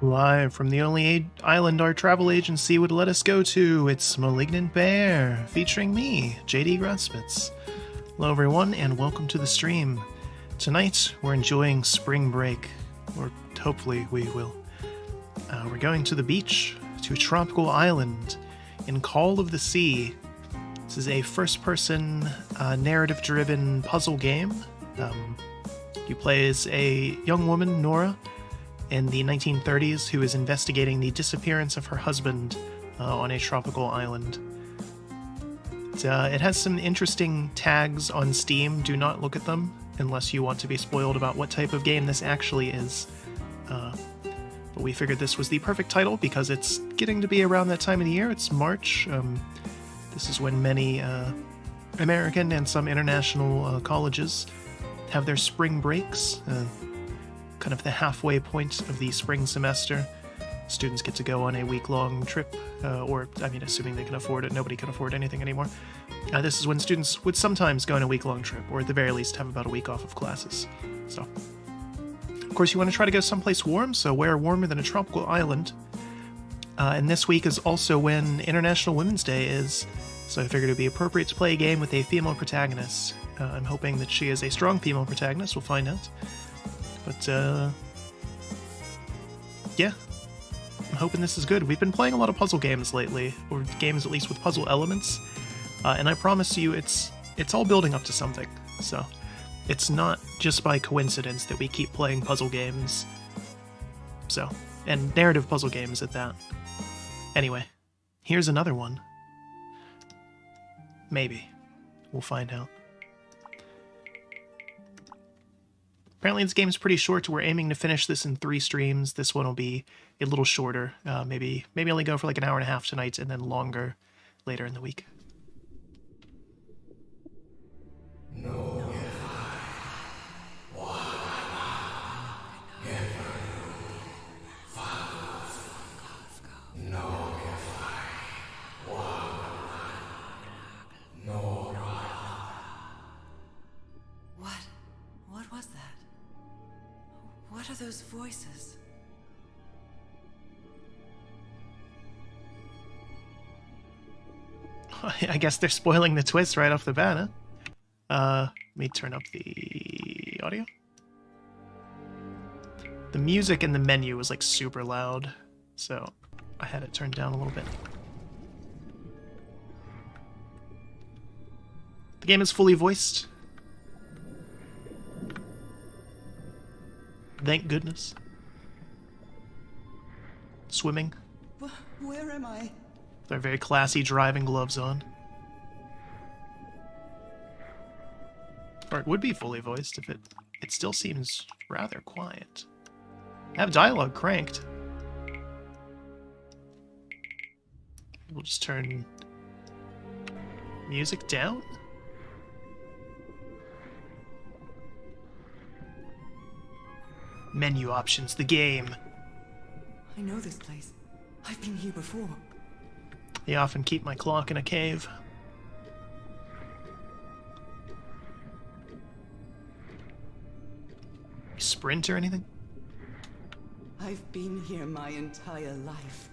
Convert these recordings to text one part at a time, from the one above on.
Live from the only island our travel agency would let us go to, it's Malignant Bear, featuring me, JD Grunspitz. Hello everyone, and welcome to the stream. Tonight, we're enjoying spring break, or hopefully we will. We're going to the beach, to a tropical island, in Call of the Sea. This is a first-person, narrative-driven puzzle game. You play as a young woman, Norah, in the 1930s, who is investigating the disappearance of her husband on a tropical island. It has some interesting tags on Steam. Do not look at them unless you want to be spoiled about what type of game this actually is. But we figured this was the perfect title because it's getting to be around that time of the year. It's March. This is when many American and some international colleges have their spring breaks. Kind of the halfway point of the spring semester. Students get to go on a week-long trip, assuming they can afford it. Nobody can afford anything anymore. This is when students would sometimes go on a week-long trip, or at the very least have about a week off of classes. So, of course, you want to try to go someplace warm, so where warmer than a tropical island. And this week is also when International Women's Day is, so I figured it would be appropriate to play a game with a female protagonist. I'm hoping that she is a strong female protagonist. We'll find out. But, yeah. I'm hoping this is good. We've been playing a lot of puzzle games lately, or games at least with puzzle elements, and I promise you it's all building up to something. So, it's not just by coincidence that we keep playing puzzle games. So, and narrative puzzle games at that. Anyway, here's another one. Maybe. We'll find out. Apparently this game's pretty short. We're aiming to finish this in 3 streams. This one will be a little shorter. Maybe only go for like an hour and a half tonight and then longer later in the week. What was that? What are those voices? I guess they're spoiling the twist right off the bat, huh? Let me turn up the audio. The music in the menu was like super loud, so I had it turned down a little bit. The game is fully voiced. Thank goodness. Swimming. Where am I? They're very classy driving gloves on. Or it would be fully voiced if it still seems rather quiet. I have dialogue cranked. We'll just turn music down. Menu options, the game. I know this place. I've been here before. I often keep my clock in a cave. Sprint or anything? I've been here my entire life.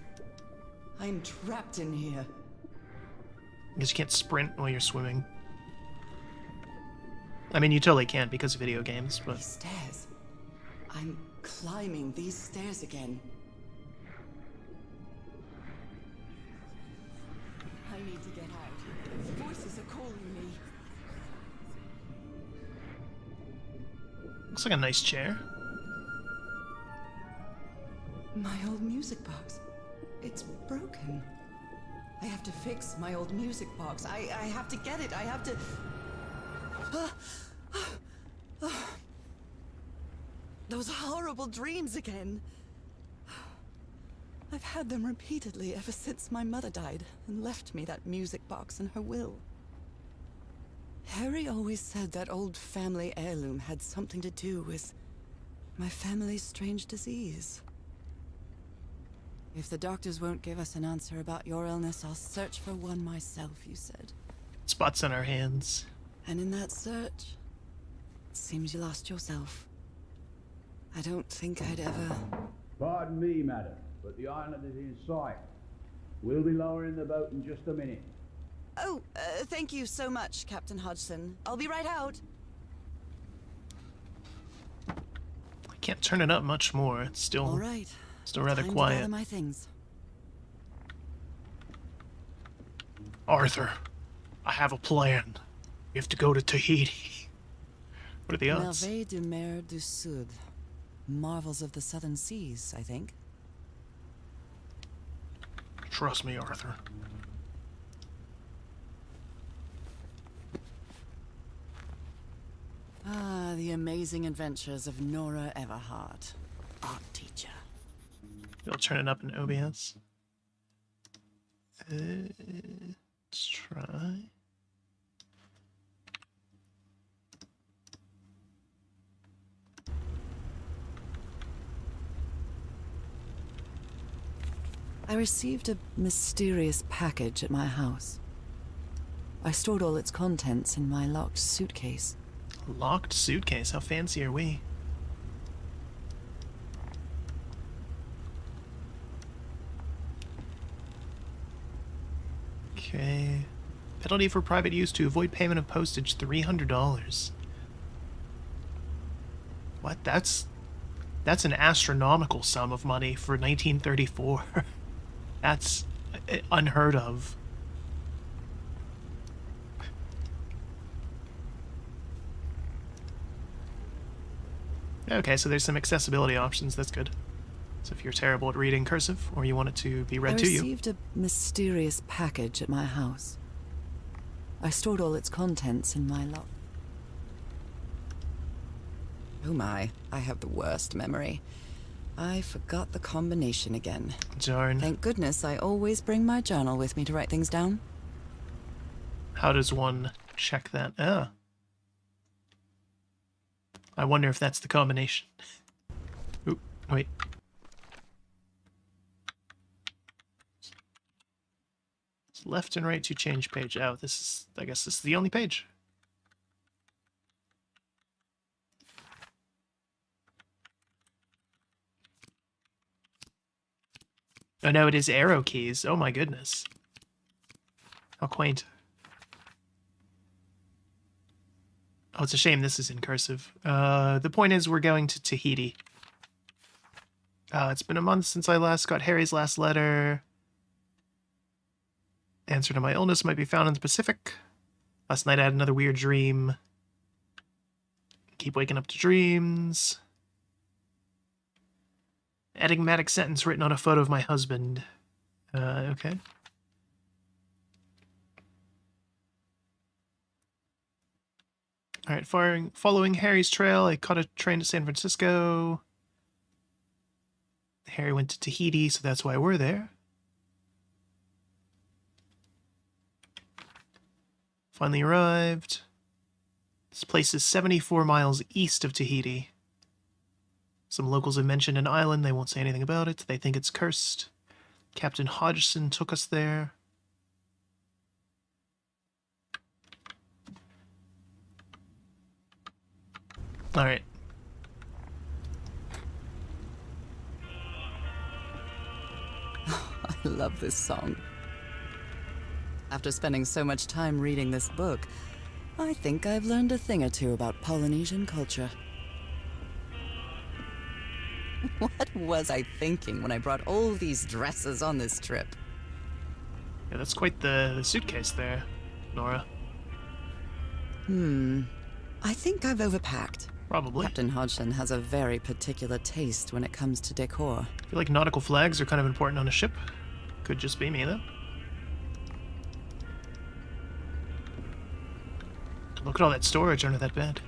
I'm trapped in here. I guess you can't sprint while you're swimming. I mean, you totally can because of video games, but... These stairs. I'm climbing these stairs again. I need to get out. Voices are calling me. Looks like a nice chair. My old music box. It's broken. I have to fix my old music box. I have to get it. I have to... Those horrible dreams again. I've had them repeatedly ever since my mother died and left me that music box in her will. Harry always said that old family heirloom had something to do with my family's strange disease. If the doctors won't give us an answer about your illness, I'll search for one myself, you said. Spots on our hands. And in that search, it seems you lost yourself. I don't think I'd ever Pardon me, madam, but the island is in sight. We'll be lowering the boat in just a minute. Oh, thank you so much, Captain Hodgson. I'll be right out. I can't turn it up much more. It's still, All right. still rather Time to quiet. gather my things. Arthur, I have a plan. We have to go to Tahiti. What are the odds? Merveilles de mer du Sud. Marvels of the Southern Seas, I think. Trust me, Arthur. Ah, the amazing adventures of Norah Everhart, art teacher. We'll turn it up in OBS. Let's try. I received a mysterious package at my house. I stored all its contents in my locked suitcase. Locked suitcase? How fancy are we? Okay. Penalty for private use to avoid payment of postage, $300. What? That's an astronomical sum of money for 1934. That's unheard of. Okay, so there's some accessibility options. That's good. So if you're terrible at reading cursive, or you want it to be read to you... I received a mysterious package at my house. I stored all its contents in my lock. Oh my, I have the worst memory. I forgot the combination again. Darn. Thank goodness I always bring my journal with me to write things down. How does one check that? Ah. I wonder if that's the combination. Oop, wait. It's left and right to change page. Oh, this is, I guess this is the only page. Oh no, it is arrow keys. Oh my goodness. How quaint. Oh, it's a shame this is in cursive. The point is we're going to Tahiti. It's been a month since I last got Harry's last letter. Answer to my illness might be found in the Pacific. Last night I had another weird dream. Keep waking up to dreams. Enigmatic sentence written on a photo of my husband. Okay. Alright, following Harry's trail, I caught a train to San Francisco. Harry went to Tahiti, so that's why we're there. Finally arrived. This place is 74 miles east of Tahiti. Some locals have mentioned an island. They won't say anything about it. They think it's cursed. Captain Hodgson took us there. All right. I love this song. After spending so much time reading this book, I think I've learned a thing or two about Polynesian culture. What was I thinking when I brought all these dresses on this trip? Yeah, that's quite the suitcase there, Norah. I think I've overpacked. Probably. Captain Hodgson has a very particular taste when it comes to decor. I feel like nautical flags are kind of important on a ship. Could just be me, though. Look at all that storage under that bed.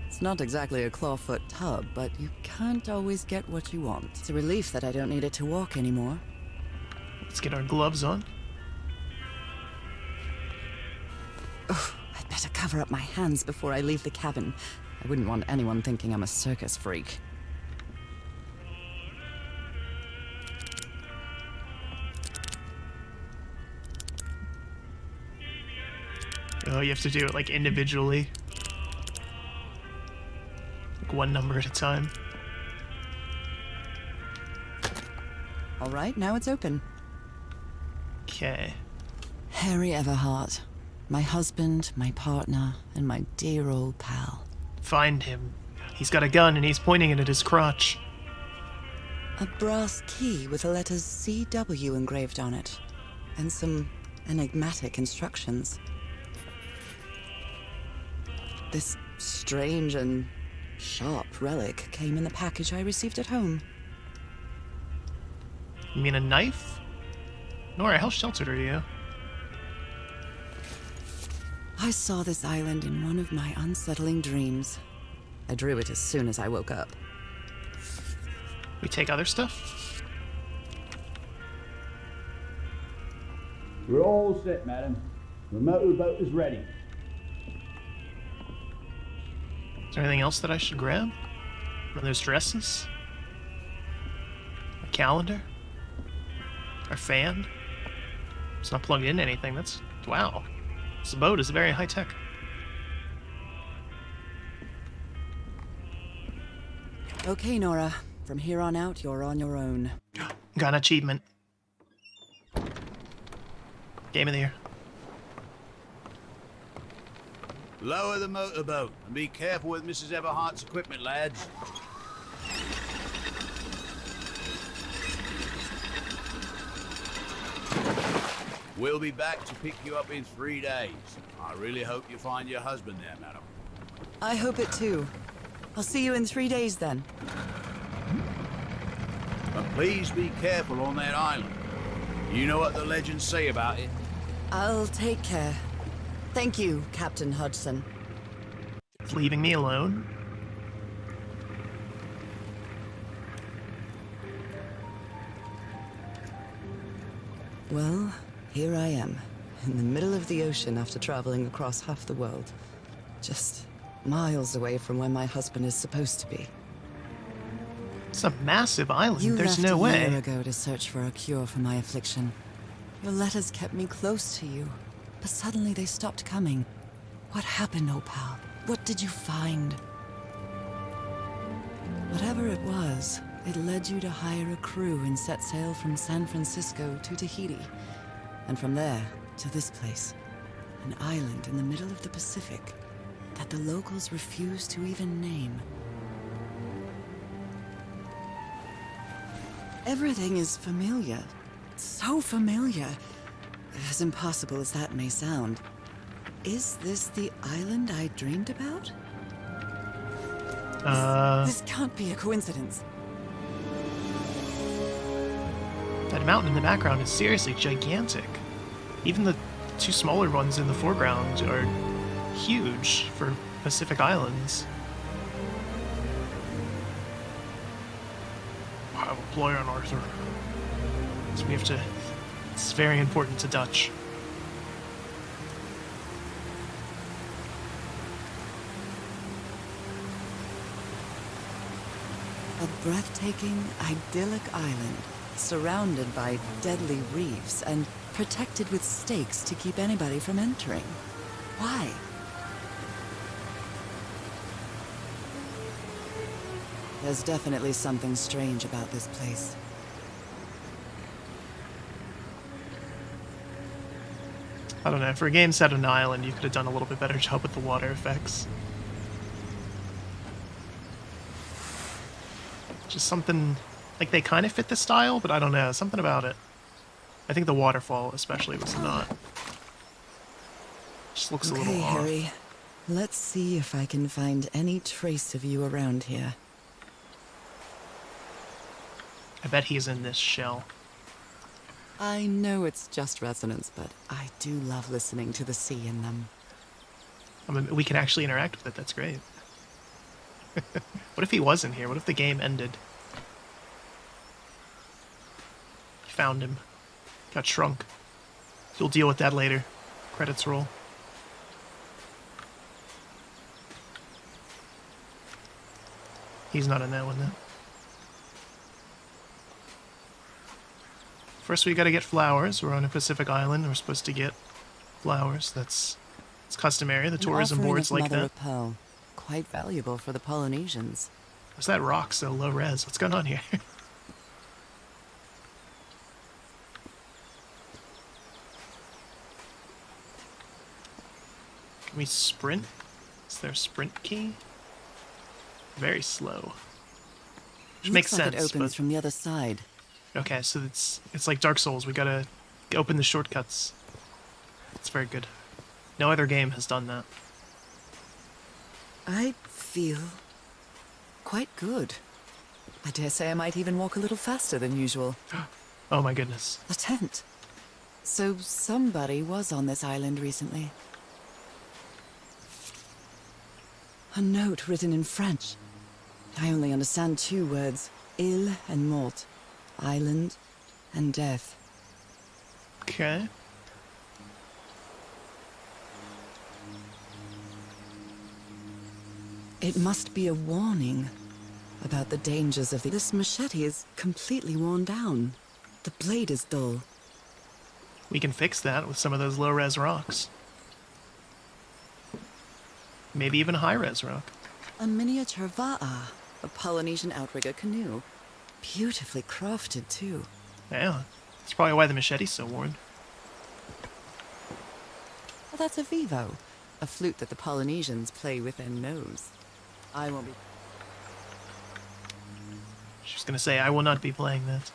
It's not exactly a clawfoot tub, but you can't always get what you want. It's a relief that I don't need it to walk anymore. Let's get our gloves on. Ugh, I'd better cover up my hands before I leave the cabin. I wouldn't want anyone thinking I'm a circus freak. Oh, you have to do it, like, individually. Like, one number at a time. All right, now it's open. Okay. Harry Everhart. My husband, my partner, and my dear old pal. Find him. He's got a gun and he's pointing it at his crotch. A brass key with the letters CW engraved on it. And some enigmatic instructions. This strange and sharp relic came in the package I received at home. You mean a knife? Norah, how sheltered are you? I saw this island in one of my unsettling dreams. I drew it as soon as I woke up. We take other stuff? We're all set, madam. The motorboat is ready. Is there anything else that I should grab? One of those dresses? A calendar? Our fan? It's not plugged into anything. That's... wow. This boat is very high-tech. Okay, Norah. From here on out, you're on your own. Got an achievement. Game of the year. Lower the motorboat and be careful with Mrs. Everhart's equipment, lads. We'll be back to pick you up in 3 days. I really hope you find your husband there, madam. I hope it too. I'll see you in 3 days then. But please be careful on that island. You know what the legends say about it. I'll take care. Thank you, Captain Hudson. It's leaving me alone. Well, here I am, in the middle of the ocean after traveling across half the world. Just miles away from where my husband is supposed to be. It's a massive island. You There's left no a year way. ago to search for a cure for my affliction. Your letters kept me close to you, but suddenly they stopped coming. What happened, old pal? What did you find? Whatever it was, it led you to hire a crew and set sail from San Francisco to Tahiti. And from there, to this place. An island in the middle of the Pacific that the locals refuse to even name. Everything is familiar. So familiar. As impossible as that may sound. Is this the island I dreamed about? This can't be a coincidence. That mountain in the background is seriously gigantic. Even the two smaller ones in the foreground are huge for Pacific Islands. I have a plan, Arthur. So we have to... It's very important to Dutch. A breathtaking, idyllic island, surrounded by deadly reefs and protected with stakes to keep anybody from entering. Why? There's definitely something strange about this place. I don't know, for a game set on an island, you could have done a little bit better job with the water effects. Just something, like they kind of fit the style, but I don't know, something about it. I think the waterfall especially was not. Just looks a little off. Okay, Harry. Let's see if I can find any trace of you around here. I bet he's in this shell. I know it's just resonance, but I do love listening to the sea in them. I mean, we can actually interact with it, that's great. What if he wasn't here? What if the game ended? Found him. Got shrunk. You'll deal with that later. Credits roll. He's not in that one, though. First we gotta get flowers. We're on a Pacific island. We're supposed to get flowers. It's customary. The tourism boards like that. Of pearl. Quite valuable for the Polynesians. What's that rock so low res? What's going on here? Can we sprint? Is there a sprint key? Very slow. Which makes Looks like sense, it opens but... from the other side. Okay, so it's like Dark Souls. We gotta open the shortcuts. It's very good. No other game has done that. I feel quite good. I dare say I might even walk a little faster than usual. Oh my goodness. A tent. So somebody was on this island recently. A note written in French. I only understand 2 words. Île and mort. Island and death. Okay. It must be a warning about the dangers of This machete is completely worn down. The blade is dull. We can fix that with some of those low-res rocks. Maybe even a high-res rock. A miniature va'a, a Polynesian outrigger canoe. Beautifully crafted, too. Yeah, that's probably why the machete's so worn. Well, that's a vivo, a flute that the Polynesians play with their nose. I won't be... She was gonna say, I will not be playing that.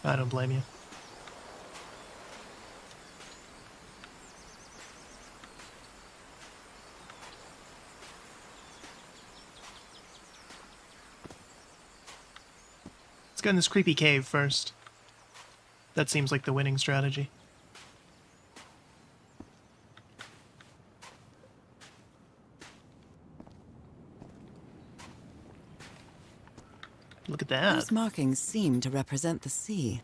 I don't blame you. Let's go in this creepy cave first. That seems like the winning strategy. Look at that. Those markings seem to represent the sea.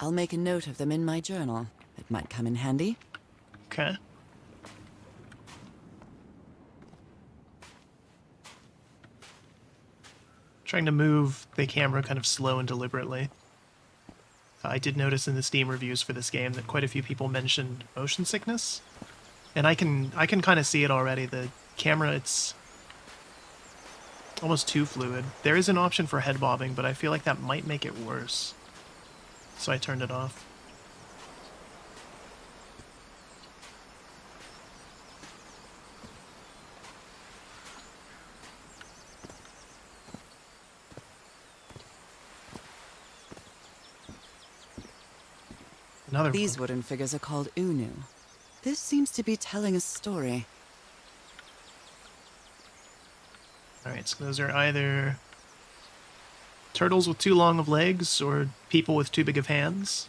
I'll make a note of them in my journal. It might come in handy. Okay. Trying to move the camera kind of slow and deliberately. I did notice in the Steam reviews for this game that quite a few people mentioned motion sickness. And I can kind of see it already. The camera, it's almost too fluid. There is an option for head bobbing, but I feel like that might make it worse. So I turned it off. Another These one. wooden figures are called unu. This seems to be telling a story. Alright, so those are either turtles with too long of legs or people with too big of hands.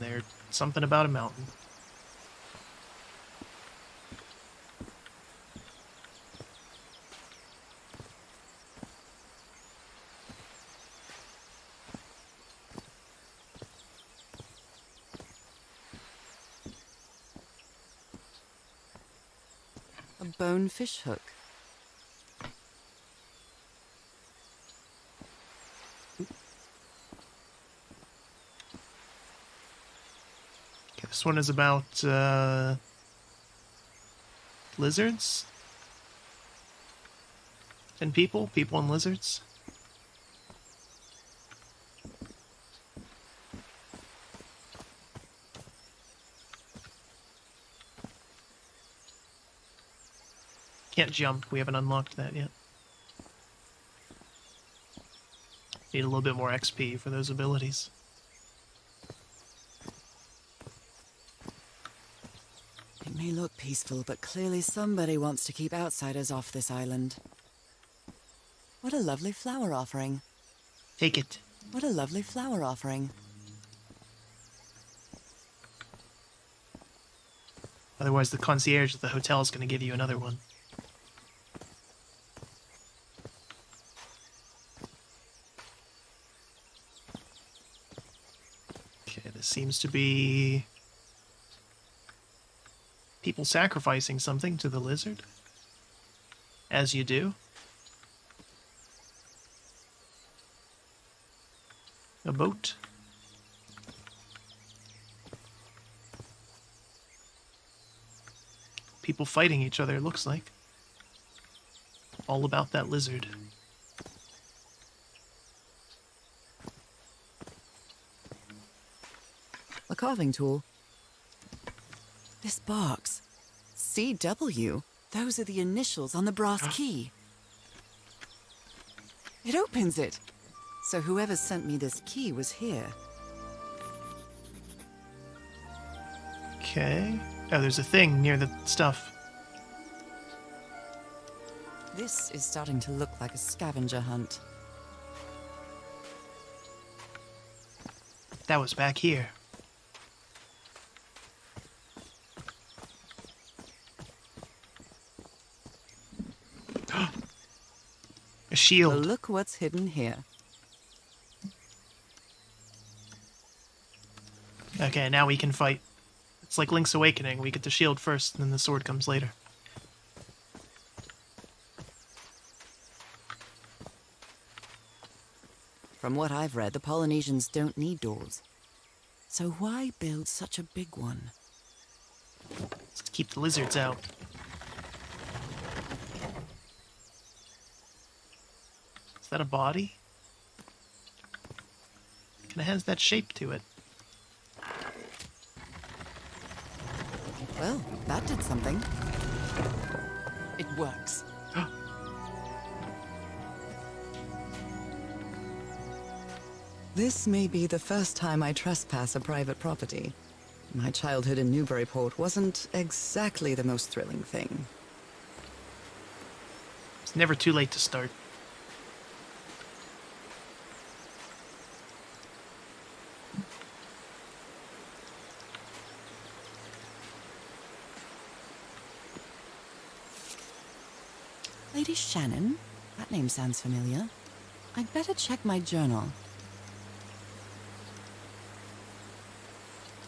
They're something about a mountain. A bonefish hook. Okay, this one is about lizards and people and lizards. Can't jump, we haven't unlocked that yet. Need a little bit more XP for those abilities. It may look peaceful, but clearly somebody wants to keep outsiders off this island. What a lovely flower offering. Take it. What a lovely flower offering. Otherwise the concierge at the hotel is going to give you another one. Okay, this seems to be people sacrificing something to the lizard. As you do. A boat. People fighting each other, it looks like. All about that lizard. A carving tool. This box. CW. Those are the initials on the brass key. It opens it. So whoever sent me this key was here. Okay. Oh, there's a thing near the stuff. This is starting to look like a scavenger hunt. That was back here. A shield. Well, look what's hidden here. Okay, now we can fight. It's like Link's Awakening. We get the shield first, and then the sword comes later. From what I've read, the Polynesians don't need doors. So why build such a big one? Let's keep the lizards out. Is that a body? Kinda has that shape to it. Well, that did something. It works. This may be the first time I trespass a private property. My childhood in Newburyport wasn't exactly the most thrilling thing. It's never too late to start. Lady Shannon? That name sounds familiar. I'd better check my journal.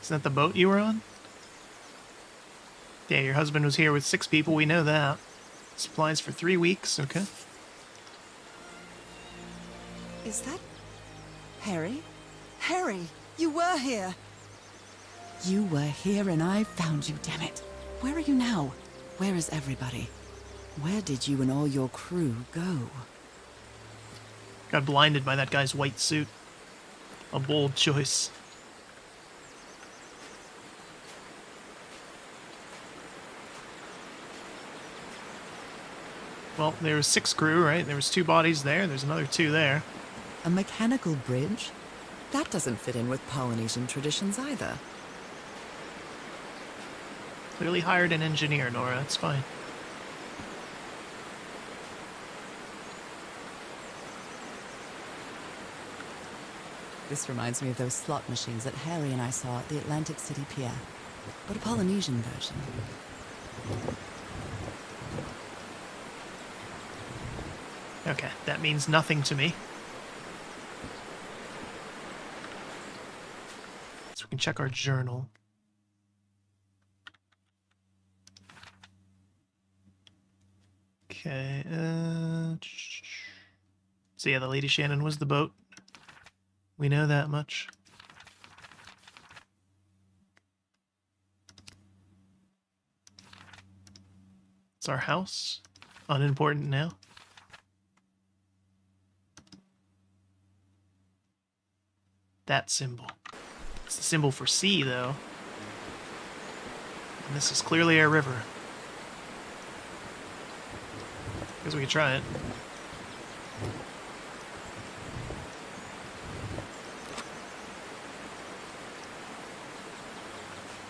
Isn't that the boat you were on? Yeah, your husband was here with 6 people, we know that. Supplies for 3 weeks, okay. Is that... Harry? Harry, you were here! You were here and I found you, damn it. Where are you now? Where is everybody? Where did you and all your crew go? Got blinded by that guy's white suit. A bold choice. Well, there was 6 crew, right? There was 2 bodies there. There's another 2 there. A mechanical bridge? That doesn't fit in with Polynesian traditions either. Clearly hired an engineer, Norah. It's fine. This reminds me of those slot machines that Harry and I saw at the Atlantic City Pier, but a Polynesian version. Okay, that means nothing to me. So we can check our journal. Okay, so yeah, the Lady Shannon was the boat. We know that much. It's our house. Unimportant now. That symbol. It's the symbol for sea, though. And this is clearly our river. Guess we could try it.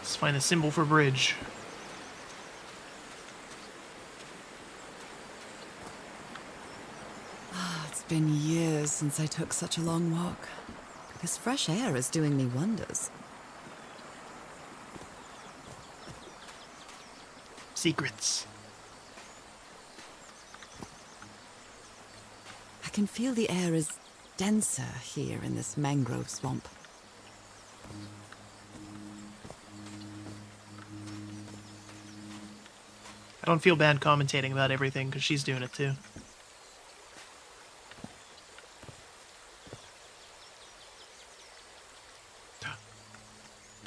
Let's find the symbol for bridge. It's been years since I took such a long walk. This fresh air is doing me wonders. Secrets. I can feel the air is denser here in this mangrove swamp. I don't feel bad commentating about everything because she's doing it too.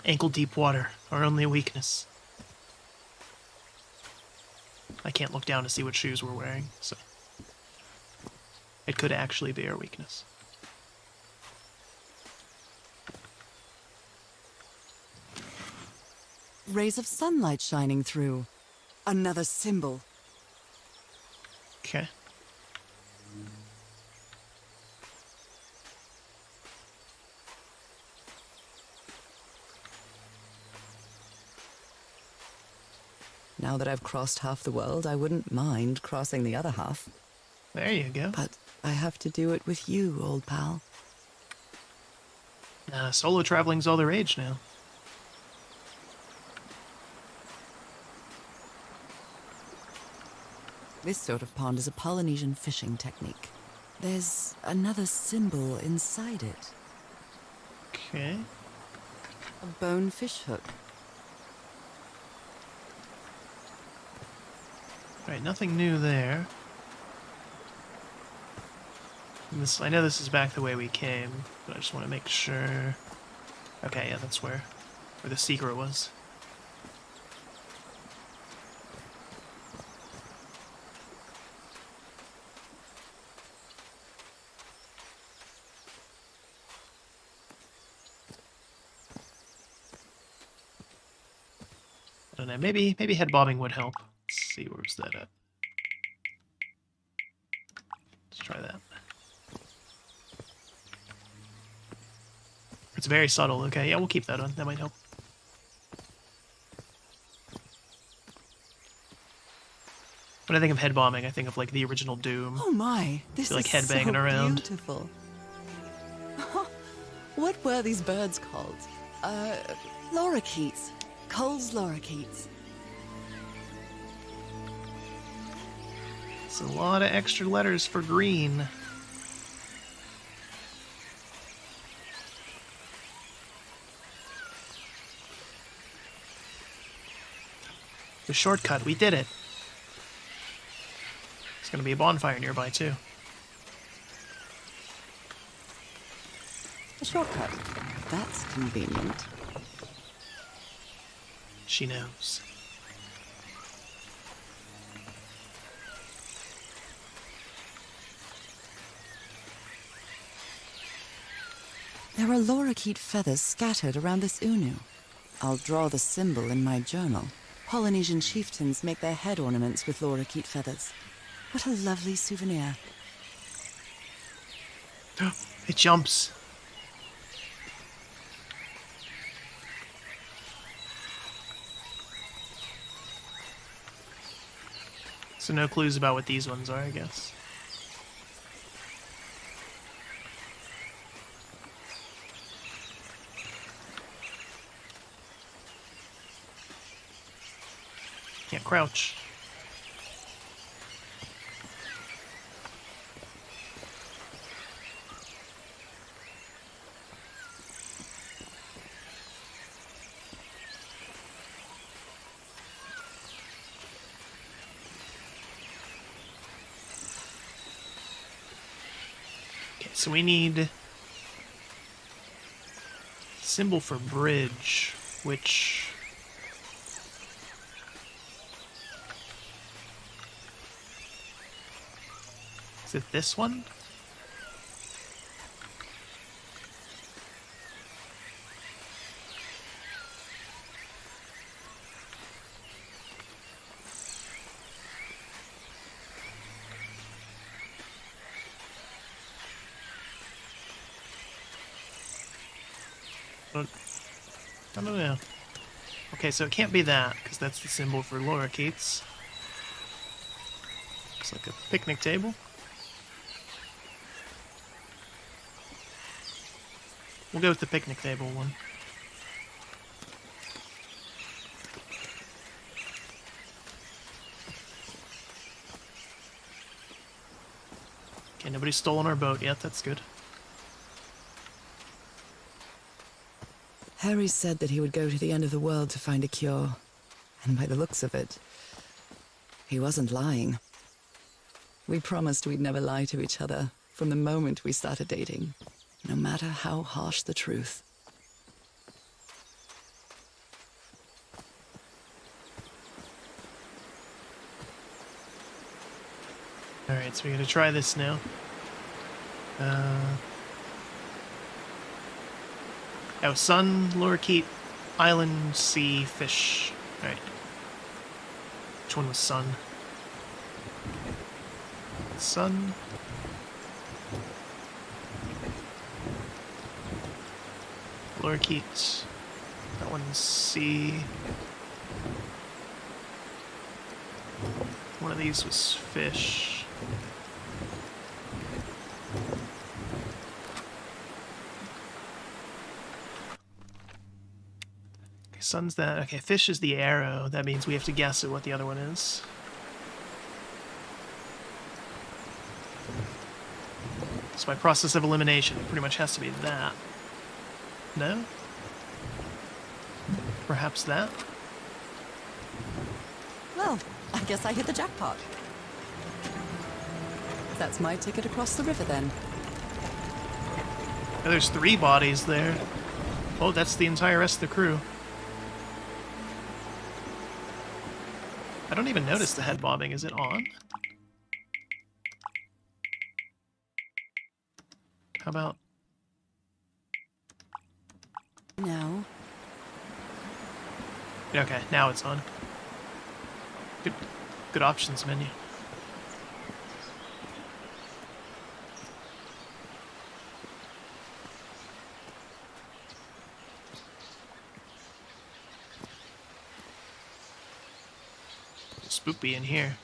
Ankle deep water, our only weakness. I can't look down to see what shoes we're wearing, so it could actually be our weakness. rays of sunlight shining through. Another symbol. Okay. Now that I've crossed half the world, I wouldn't mind crossing the other half. There you go. But I have to do it with you, old pal. Solo traveling's all the rage now. This sort of pond is a Polynesian fishing technique. There's another symbol inside it. Okay. A bone fish hook. Alright, nothing new there. I know this is back the way we came, but I just want to make sure. Okay, yeah, that's where the secret was. I don't know, maybe head bobbing would help. Let's see, where's that at? Let's try that. It's very subtle. Okay, yeah, we'll keep that on. That might help. When I think of head bombing, I think of like the original Doom. Oh my, this Feel like is headbanging so around. beautiful. What were these birds called? Lorikeets. Cole's lorikeets. It's a lot of extra letters for green. The shortcut, we did it. There's gonna be a bonfire nearby too. A shortcut. That's convenient. She knows. There are lorikeet feathers scattered around this unu. I'll draw the symbol in my journal. Polynesian chieftains make their head ornaments with lorikeet feathers. What a lovely souvenir. It jumps. So no clues about what these ones are, I guess. Can't crouch. Okay, so we need symbol for bridge, which is it this one? I don't know. Okay, so it can't be that, because that's the symbol for lorikeets. Looks like a picnic table. We'll go with the picnic table one. Okay, nobody's stolen our boat yet, that's good. Harry said that he would go to the end of the world to find a cure. And by the looks of it, he wasn't lying. We promised we'd never lie to each other from the moment we started dating, no matter how harsh the truth. Alright, so we gotta try this now. Oh, sun, lorikeet, island, sea, fish. Alright. Which one was sun? Sun. Lorikeet. That one's sea. One of these was fish. Okay, sun's that. Okay, fish is the arrow. That means we have to guess at what the other one is. So by process of elimination, it pretty much has to be that. No? Perhaps that? Well, I guess I hit the jackpot. That's my ticket across the river then. Oh, there's 3 bodies there. Oh, that's the entire rest of the crew. I don't even notice the head bobbing. Is it on? How about... Now. Okay, now it's on. Good options menu. Spoopy in here.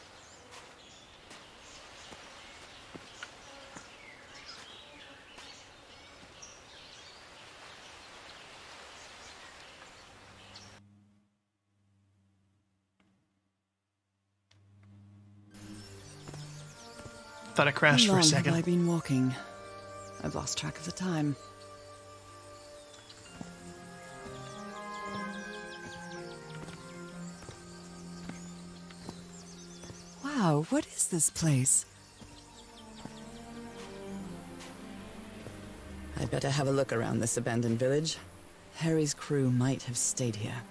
Thought I crashed How for a long second. have I been walking? I've lost track of the time. Wow, what is this place? I'd better have a look around this abandoned village. Harry's crew might have stayed here.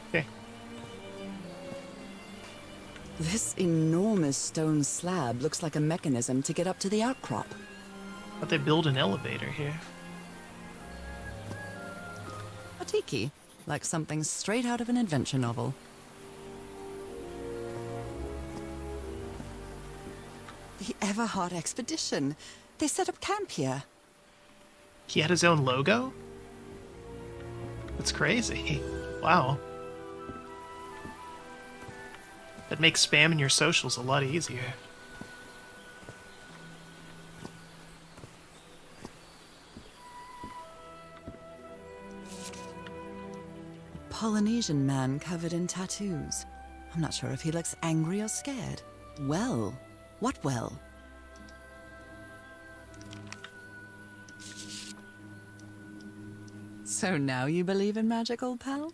Okay. This enormous stone slab looks like a mechanism to get up to the outcrop. But they build an elevator here. A tiki, like something straight out of an adventure novel. The Everhard expedition. They set up camp here. He had his own logo? That's crazy. Wow. That makes spamming your socials a lot easier. Polynesian man covered in tattoos. I'm not sure if he looks angry or scared. Well, what well? So now you believe in magic, old pal?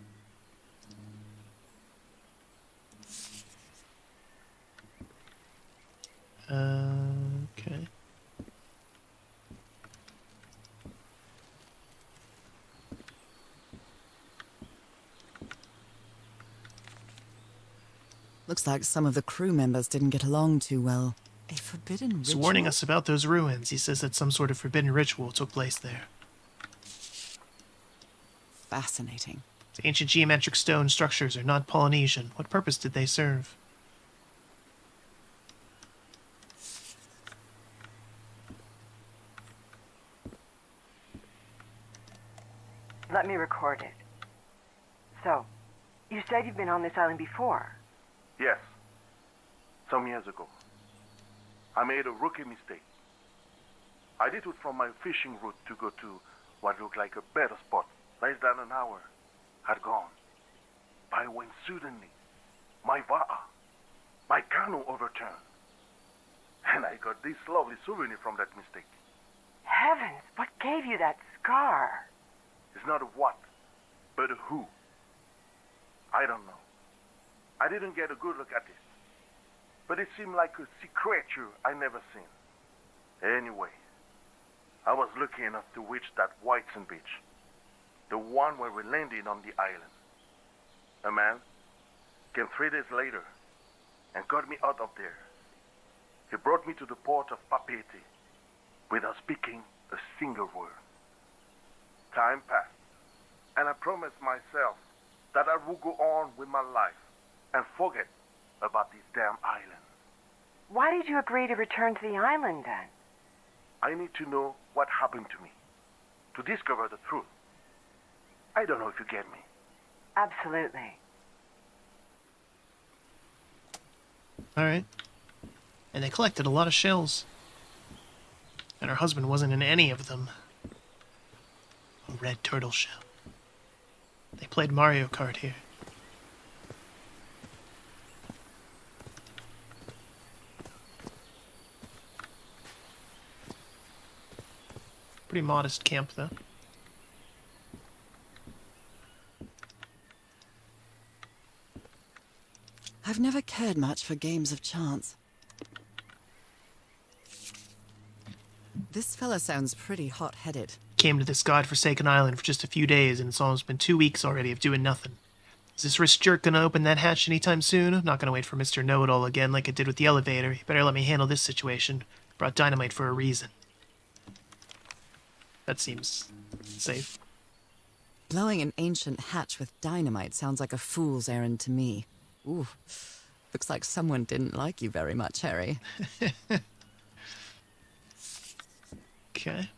Okay. Looks like some of the crew members didn't get along too well. A forbidden He's ritual? warning us about those ruins. He says that some sort of forbidden ritual took place there. Fascinating. The ancient geometric stone structures are not Polynesian. What purpose did they serve? Let me record it. So, you said you've been on this island before. Yes. Some years ago. I made a rookie mistake. I did it from my fishing route to go to what looked like a better spot. Less than an hour had gone. By when suddenly, my va'a, my canoe overturned. And I got this lovely souvenir from that mistake. Heavens, what gave you that scar? It's not a what, but a who. I don't know. I didn't get a good look at it. But it seemed like a sea creature I never seen. Anyway, I was lucky enough to reach that white sand beach. The one where we landed on the island. A man came 3 days later and got me out of there. He brought me to the port of Papeete without speaking a single word. Time passed, and I promised myself that I would go on with my life and forget about this damn island. Why did you agree to return to the island then? I need to know what happened to me, to discover the truth. I don't know if you get me. Absolutely. Alright. And they collected a lot of shells. And her husband wasn't in any of them. A red turtle shell. They played Mario Kart here. Pretty modest camp, though. I've never cared much for games of chance. This fella sounds pretty hot-headed. Came to this godforsaken island for just a few days, and it's almost been 2 weeks already of doing nothing. Is this rich jerk gonna open that hatch anytime soon? I'm not gonna wait for Mr. Know-It-All again like it did with the elevator. You better let me handle this situation. Brought dynamite for a reason. That seems safe. Blowing an ancient hatch with dynamite sounds like a fool's errand to me. Ooh, looks like someone didn't like you very much, Harry. Okay.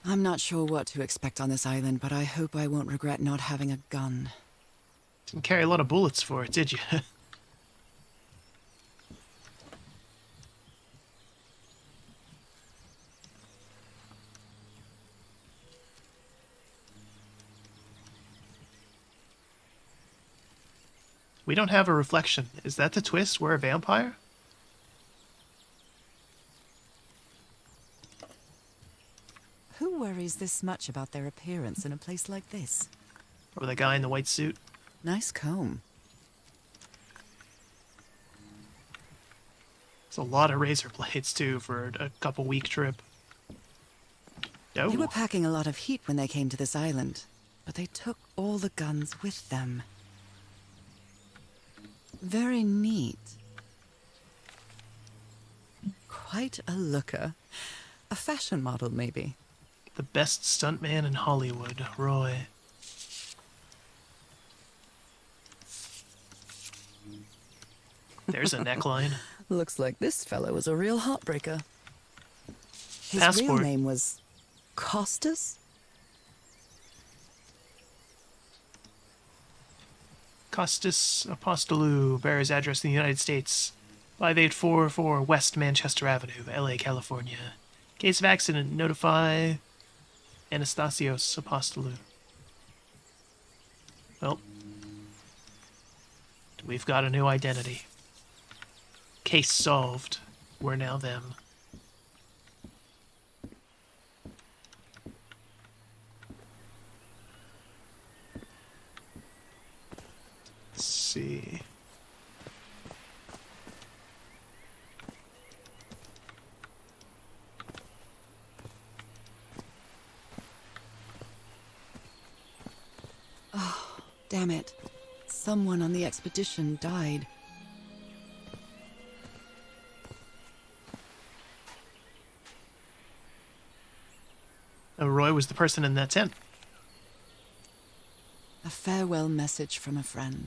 I'm not sure what to expect on this island, but I hope I won't regret not having a gun. Didn't carry a lot of bullets for it, did you? We don't have a reflection. Is that the twist? We're a vampire? Who worries this much about their appearance in a place like this? Or the guy in the white suit? Nice comb. It's a lot of razor blades, too, for a couple-week trip. They were Oh, packing a lot of heat when they came to this island, but they took all the guns with them. Very neat. Quite a looker. A fashion model, maybe. the best stuntman in Hollywood, Roy. There's a neckline. Looks like this fellow was a real heartbreaker. His Passport. real name was Costas? Costas Apostolou bears address in the United States. 5844 West Manchester Avenue, LA, California. Case of accident, notify Anastasios Apostolou. Well, we've got a new identity. Case solved. We're now them. Let's see. Damn it. Someone on the expedition died. Oh, Roy was the person in that tent. A farewell message from a friend.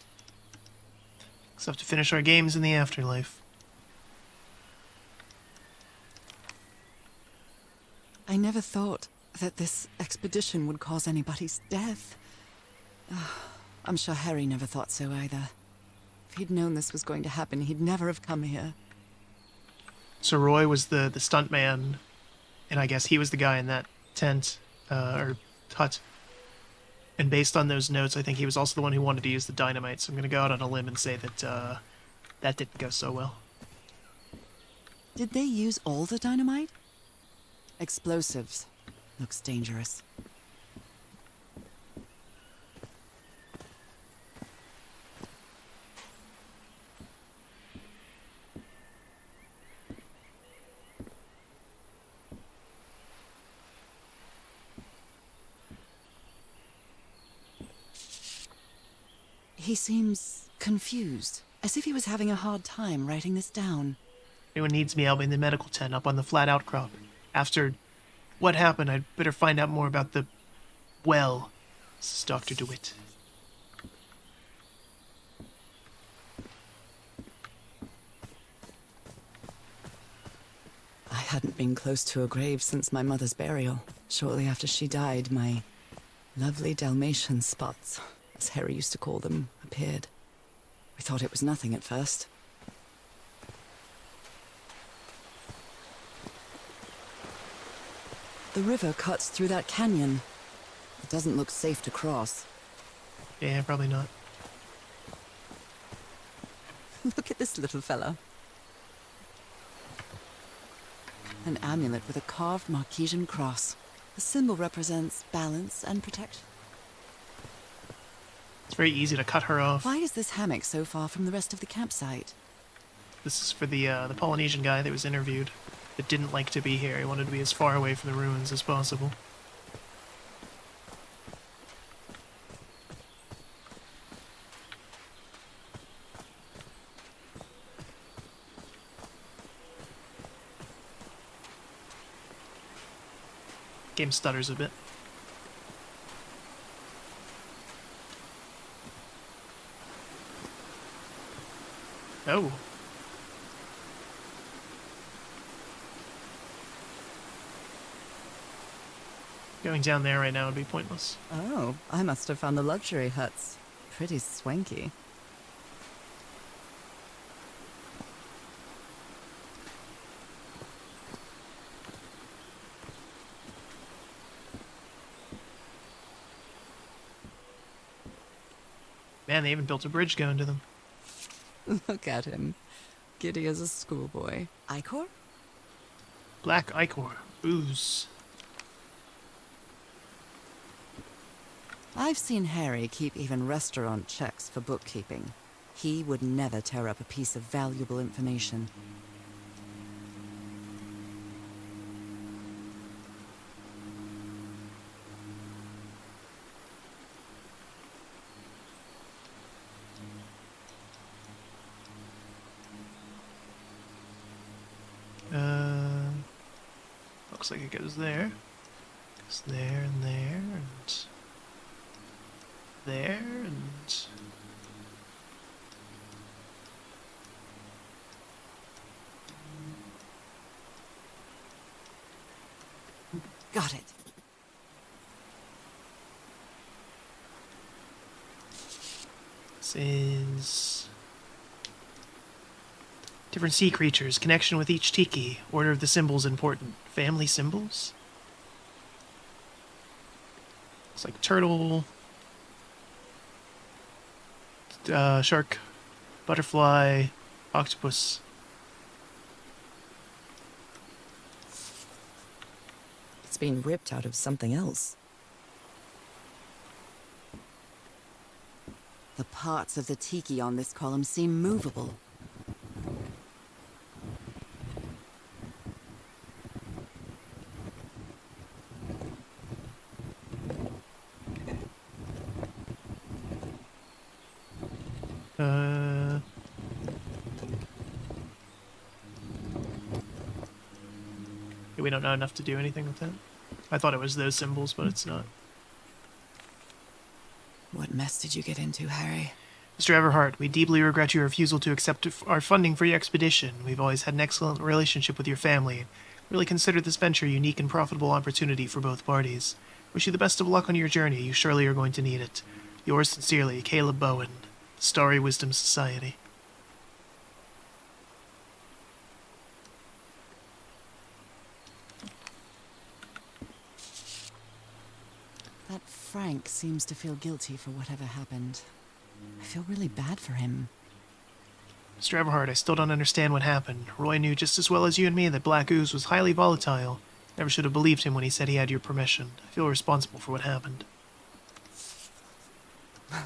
So have to finish our games in the afterlife. I never thought that this expedition would cause anybody's death. I'm sure Harry never thought so either. If he'd known this was going to happen, he'd never have come here. So Roy was the stunt man, and I guess he was the guy in that tent, or hut. And based on those notes, I think he was also the one who wanted to use the dynamite, so I'm going to go out on a limb and say that that didn't go so well. Did they use all the dynamite? Explosives. Looks dangerous. He seems confused, as if he was having a hard time writing this down. Anyone needs me, I'll be in the medical tent up on the flat outcrop. After what happened, I'd better find out more about the well. This is Dr. DeWitt. I hadn't been close to a grave since my mother's burial. Shortly after she died, my lovely Dalmatian spots, as Harry used to call them, appeared. We thought it was nothing at first. The river cuts through that canyon. It doesn't look safe to cross. Yeah, probably not. Look at this little fella. An amulet with a carved Marquesian cross. The symbol represents balance and protection. It's very easy to cut her off. Why is this hammock so far from the rest of the campsite? This is for the Polynesian guy that was interviewed that didn't like to be here. He wanted to be as far away from the ruins as possible. Game stutters a bit. Oh. Going down there right now would be pointless. Oh, I must have found the luxury huts. Pretty swanky. Man, they even built a bridge going to them. Look at him. Giddy as a schoolboy. Icor? Black ichor. Booze. I've seen Harry keep even restaurant checks for bookkeeping. He would never tear up a piece of valuable information. Looks like it goes there. Goes there and there and there and Got it. this is different sea creatures. Connection with each tiki. Order of the symbols important. Family symbols? It's like turtle, shark, butterfly, octopus. It's been ripped out of something else. The parts of the tiki on this column seem movable. We don't know enough to do anything with that. I thought it was those symbols, but it's not. What mess did you get into, Harry? Mr. Everhart, we deeply regret your refusal to accept our funding for your expedition. We've always had an excellent relationship with your family and really consider this venture a unique and profitable opportunity for both parties. Wish you the best of luck on your journey. You surely are going to need it. Yours sincerely, Caleb Bowen, Starry Wisdom Society. That Frank seems to feel guilty for whatever happened. I feel really bad for him. Mr. Everhart, I still don't understand what happened. Roy knew just as well as you and me that Black Ooze was highly volatile. Never should have believed him when he said he had your permission. I feel responsible for what happened.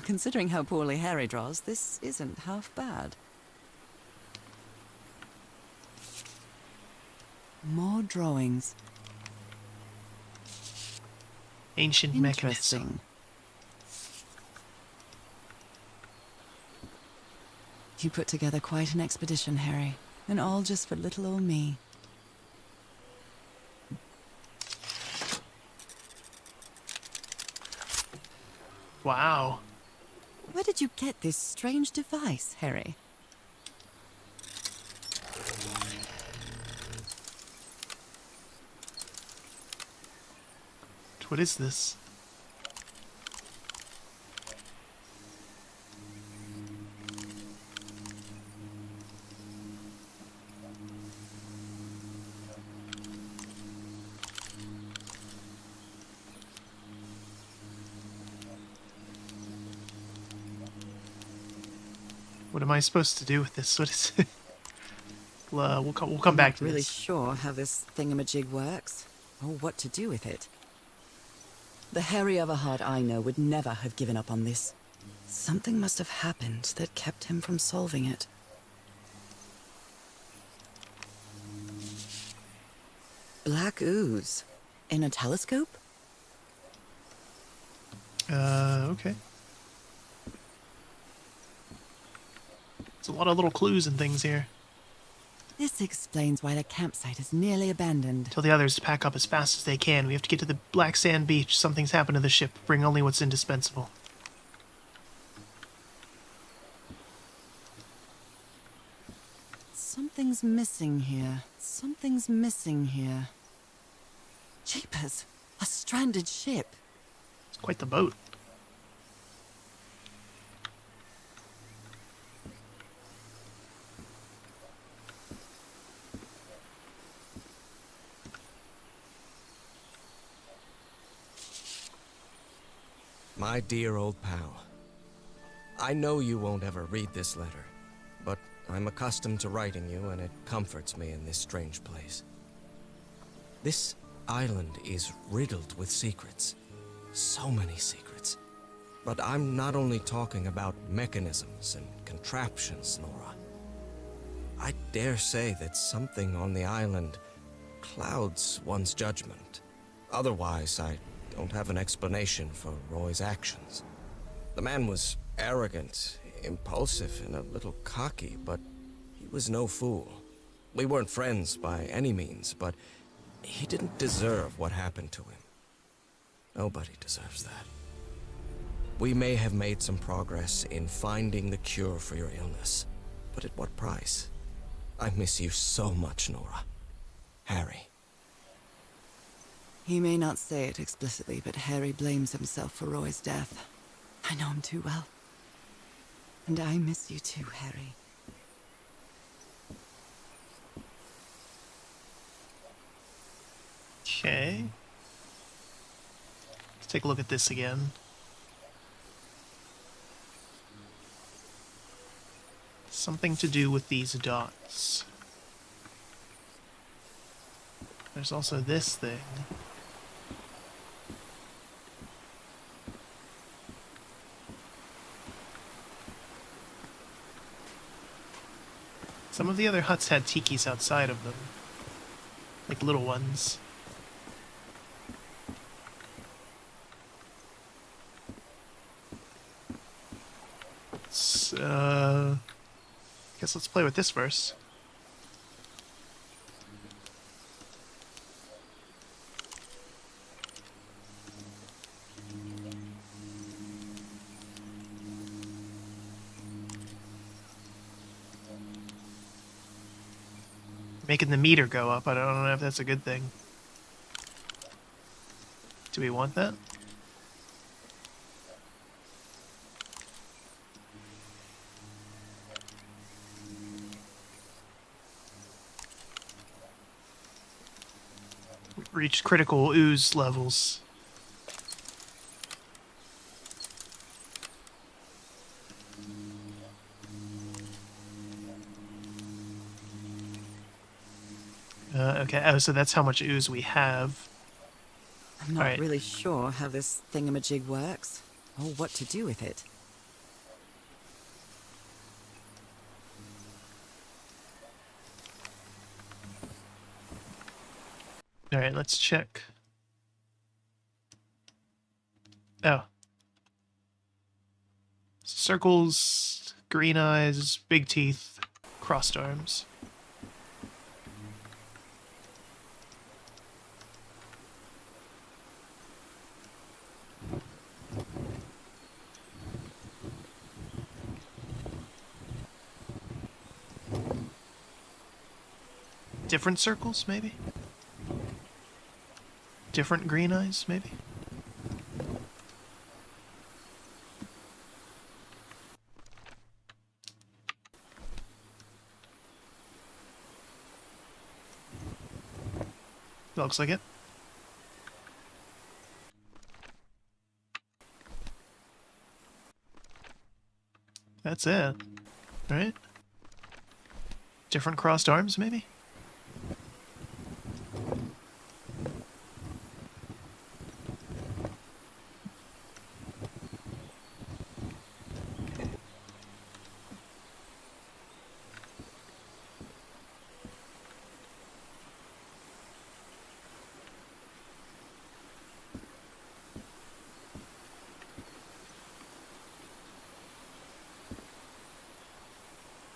Considering how poorly Harry draws, this isn't half bad. More drawings. Ancient mechanism. Interesting. You put together quite an expedition, Harry. And all just for little old me. Wow. Where did you get this strange device, Harry? What is this? What am I supposed to do with this? What is it? We'll come back to I'm not really this. sure how this thingamajig works, or what to do with it. The Harry Everhard I know would never have given up on this. Something must have happened that kept him from solving it. Black ooze. In a telescope? Okay. There's a lot of little clues and things here. This explains why the campsite is nearly abandoned. Tell the others to pack up as fast as they can. We have to get to the black sand beach. Something's happened to the ship. Bring only what's indispensable. Something's missing here. Something's missing here. Jeepers! A stranded ship. It's quite the boat. My dear old pal, I know you won't ever read this letter, but I'm accustomed to writing you and it comforts me in this strange place. This island is riddled with secrets. So many secrets. But I'm not only talking about mechanisms and contraptions, Norah. I dare say that something on the island clouds one's judgment. Otherwise, I don't have an explanation for Roy's actions. The man was arrogant, impulsive, and a little cocky, but he was no fool. We weren't friends by any means, but he didn't deserve what happened to him. Nobody deserves that. We may have made some progress in finding the cure for your illness, but at what price? I miss you so much, Norah. Harry. He may not say it explicitly, but Harry blames himself for Roy's death. I know him too well. And I miss you too, Harry. Okay. Let's take a look at this again. Something to do with these dots. There's also this thing. Some of the other huts had tikis outside of them. Like little ones. Guess let's play with this first. Making the meter go up. I don't know if that's a good thing. Do we want that? We've reached critical ooze levels. Okay, oh, so that's how much ooze we have. I'm not Alright. really sure how this thingamajig works, or what to do with it. Alright, let's check. Oh. Circles green eyes, big teeth, crossed arms. Different circles, maybe? Different green eyes, maybe? Looks like it. That's it. Right? Different crossed arms, maybe?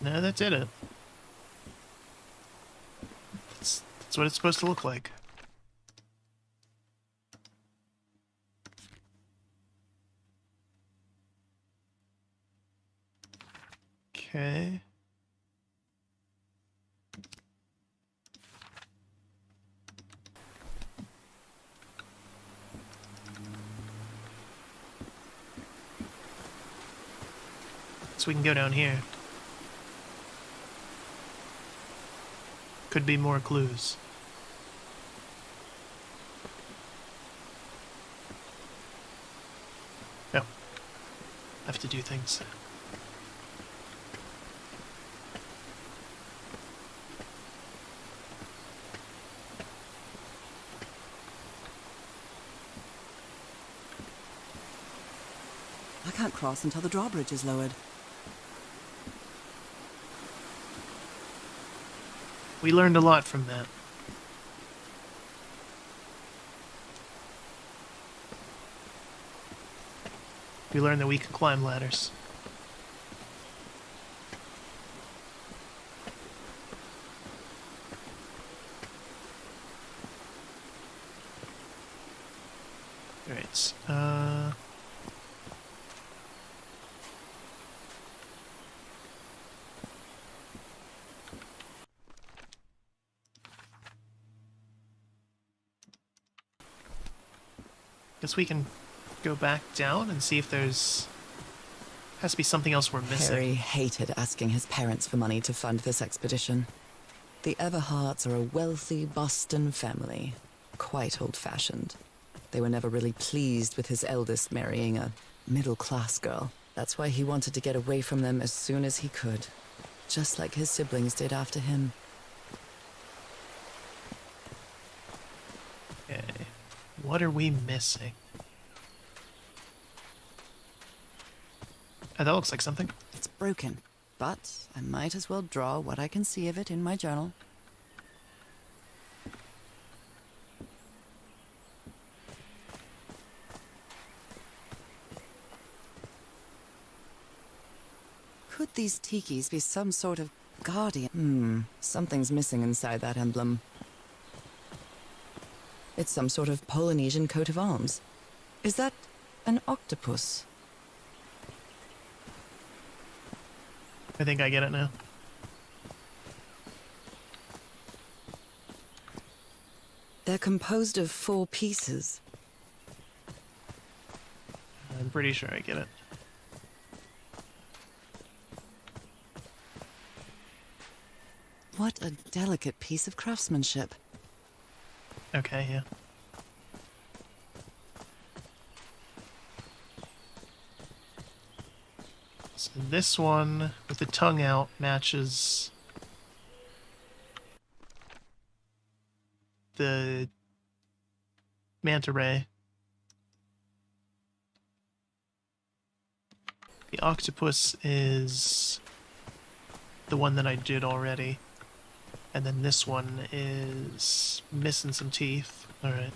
No, that did it. That's what it's supposed to look like. Okay. So we can go down here. Could be more clues. No. I have to do things. I can't cross until the drawbridge is lowered. We learned a lot from that. We learned that we can climb ladders. Alright, guess we can go back down and see if there's... Has to be something else we're missing. Harry hated asking his parents for money to fund this expedition. The Everharts are a wealthy Boston family, quite old-fashioned. They were never really pleased with his eldest marrying a middle-class girl. That's why he wanted to get away from them as soon as he could, just like his siblings did after him. Okay. What are we missing? Oh, that looks like something. It's broken, but I might as well draw what I can see of it in my journal. Could these tikis be some sort of guardian? Something's missing inside that emblem. It's some sort of Polynesian coat of arms. Is that an octopus? I think I get it now. They're composed of 4 pieces. I'm pretty sure I get it. What a delicate piece of craftsmanship. Okay, yeah. So this one, with the tongue out, matches the manta ray. The octopus is the one that I did already. And then this one is missing some teeth. Alright.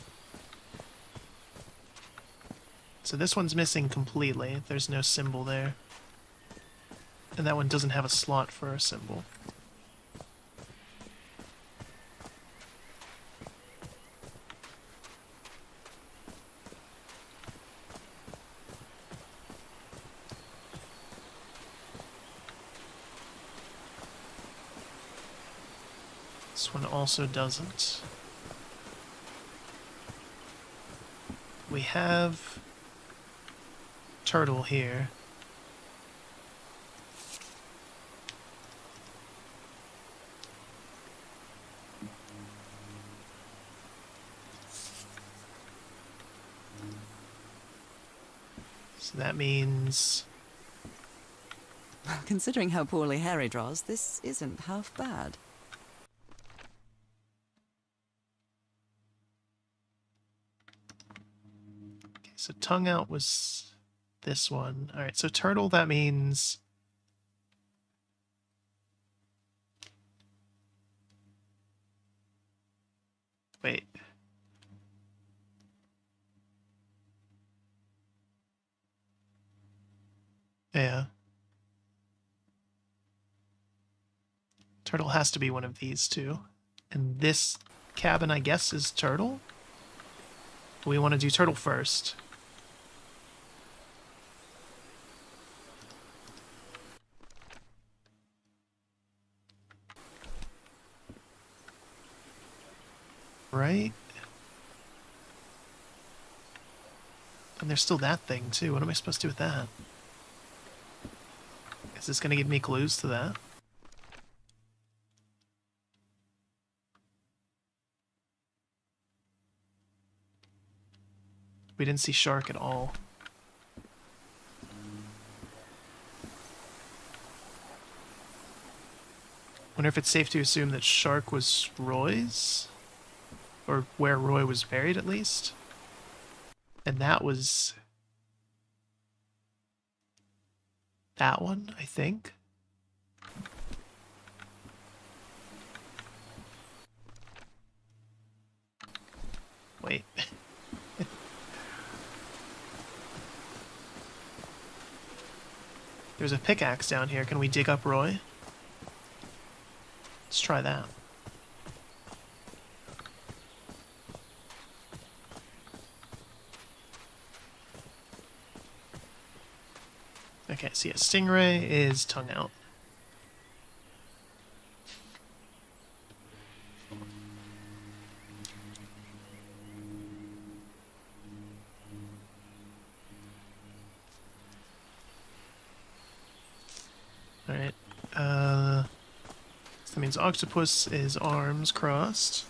So this one's missing completely. There's no symbol there. And that one doesn't have a slot for a symbol. This one also doesn't. We have turtle here. So that means... Considering how poorly Harry draws, this isn't half bad. Okay, so tongue out was this one. Alright, so turtle, that means... Wait. Yeah. Turtle has to be one of these two. And this cabin, I guess, is turtle? We want to do turtle first. Right? And there's still that thing, too. What am I supposed to do with that? Is this going to give me clues to that? We didn't see shark at all. Wonder if it's safe to assume that shark was Roy's? Or where Roy was buried, at least? And that was... that one, I think? Wait. There's a pickaxe down here. Can we dig up Roy? Let's try that. Okay, so yeah, stingray is tongue out. Alright, so that means octopus is arms crossed.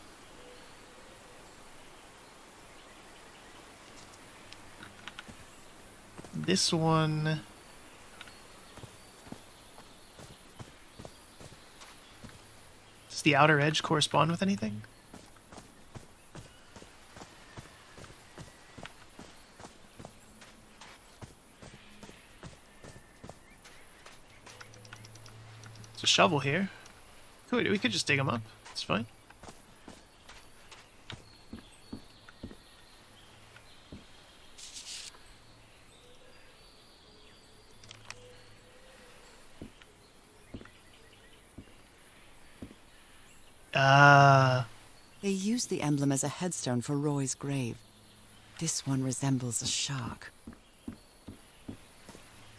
This one... does the outer edge correspond with anything? There's a shovel here. We could just dig them up. It's fine. They used the emblem as a headstone for Roy's grave. This one resembles a shark.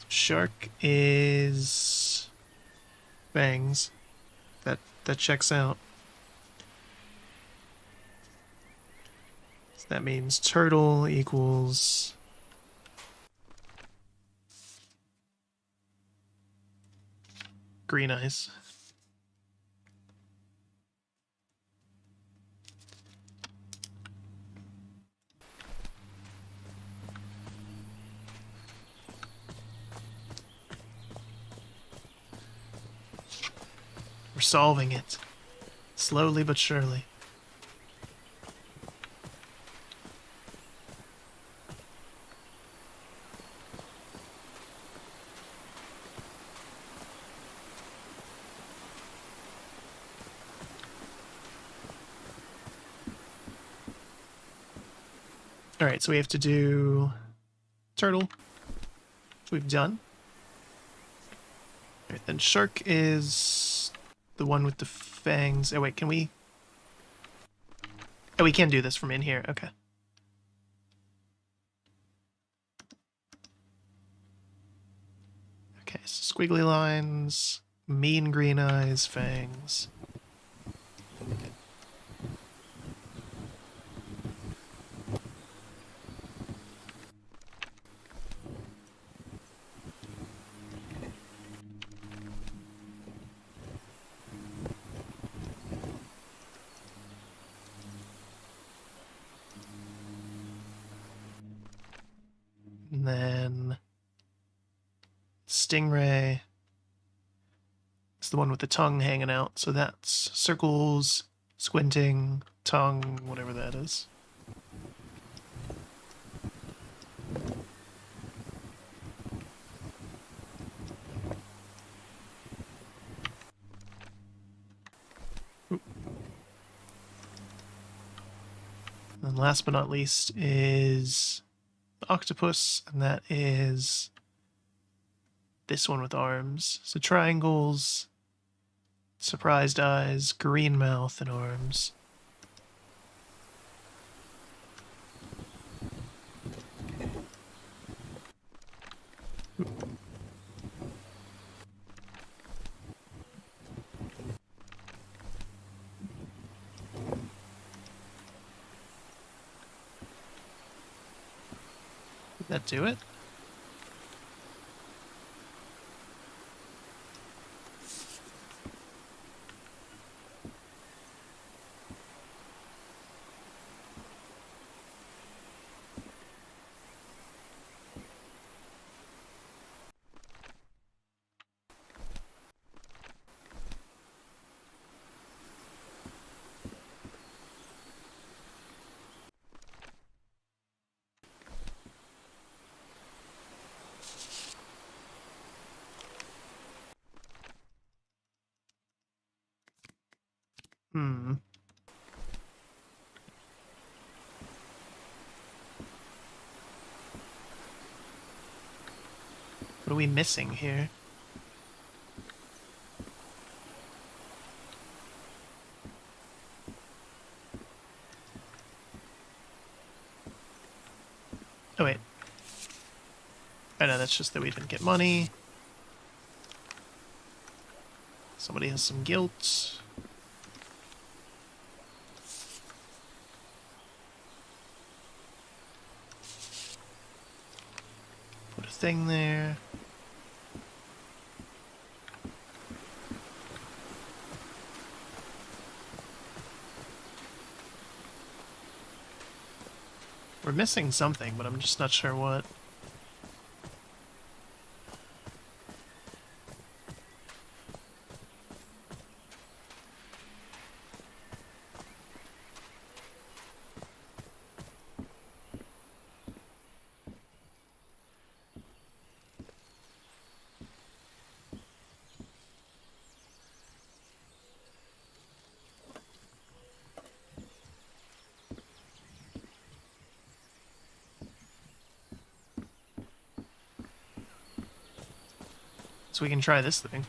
Shark is... fangs. That checks out. So that means turtle equals... green eyes. We're solving it. Slowly but surely. Alright, so we have to do turtle, which we've done. Alright, then shark is the one with the fangs. Oh wait, can we... Oh, we can do this from in here. Okay. Okay, so squiggly lines, mean green eyes, fangs. And then stingray is the one with the tongue hanging out, so that's circles, squinting, tongue, whatever that is. And last but not least is the octopus, and that is this one with arms. So triangles, surprised eyes, green mouth, and arms. Did that do it? Hmm. What are we missing here? Oh wait. I know, that's just that we didn't get money. Somebody has some guilt. Put a thing there. We're missing something, but I'm just not sure what. So we can try this thing.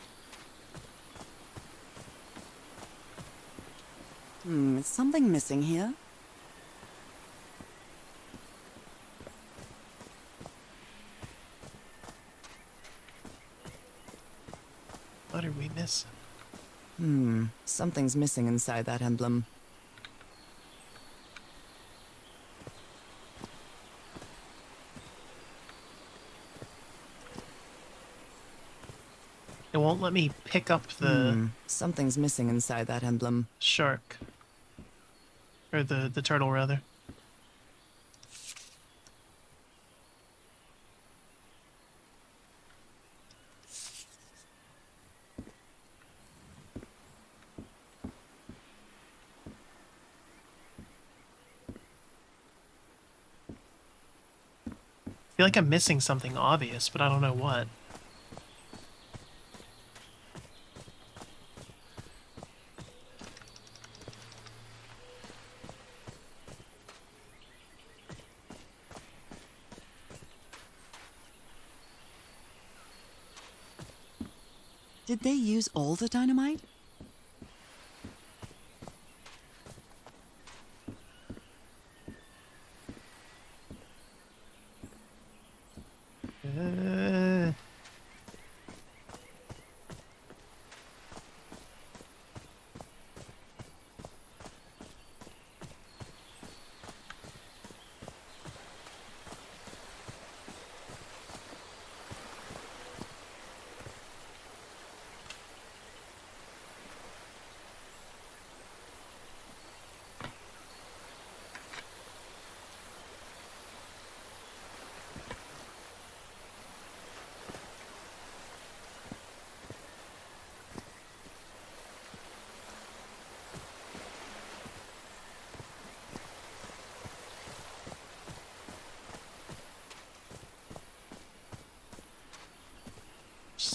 Is something missing here? What are we missing? Something's missing inside that emblem. It won't let me pick up the Something's missing inside that emblem. shark. Or the turtle, rather. I feel like I'm missing something obvious, but I don't know what. Did they use all the dynamite?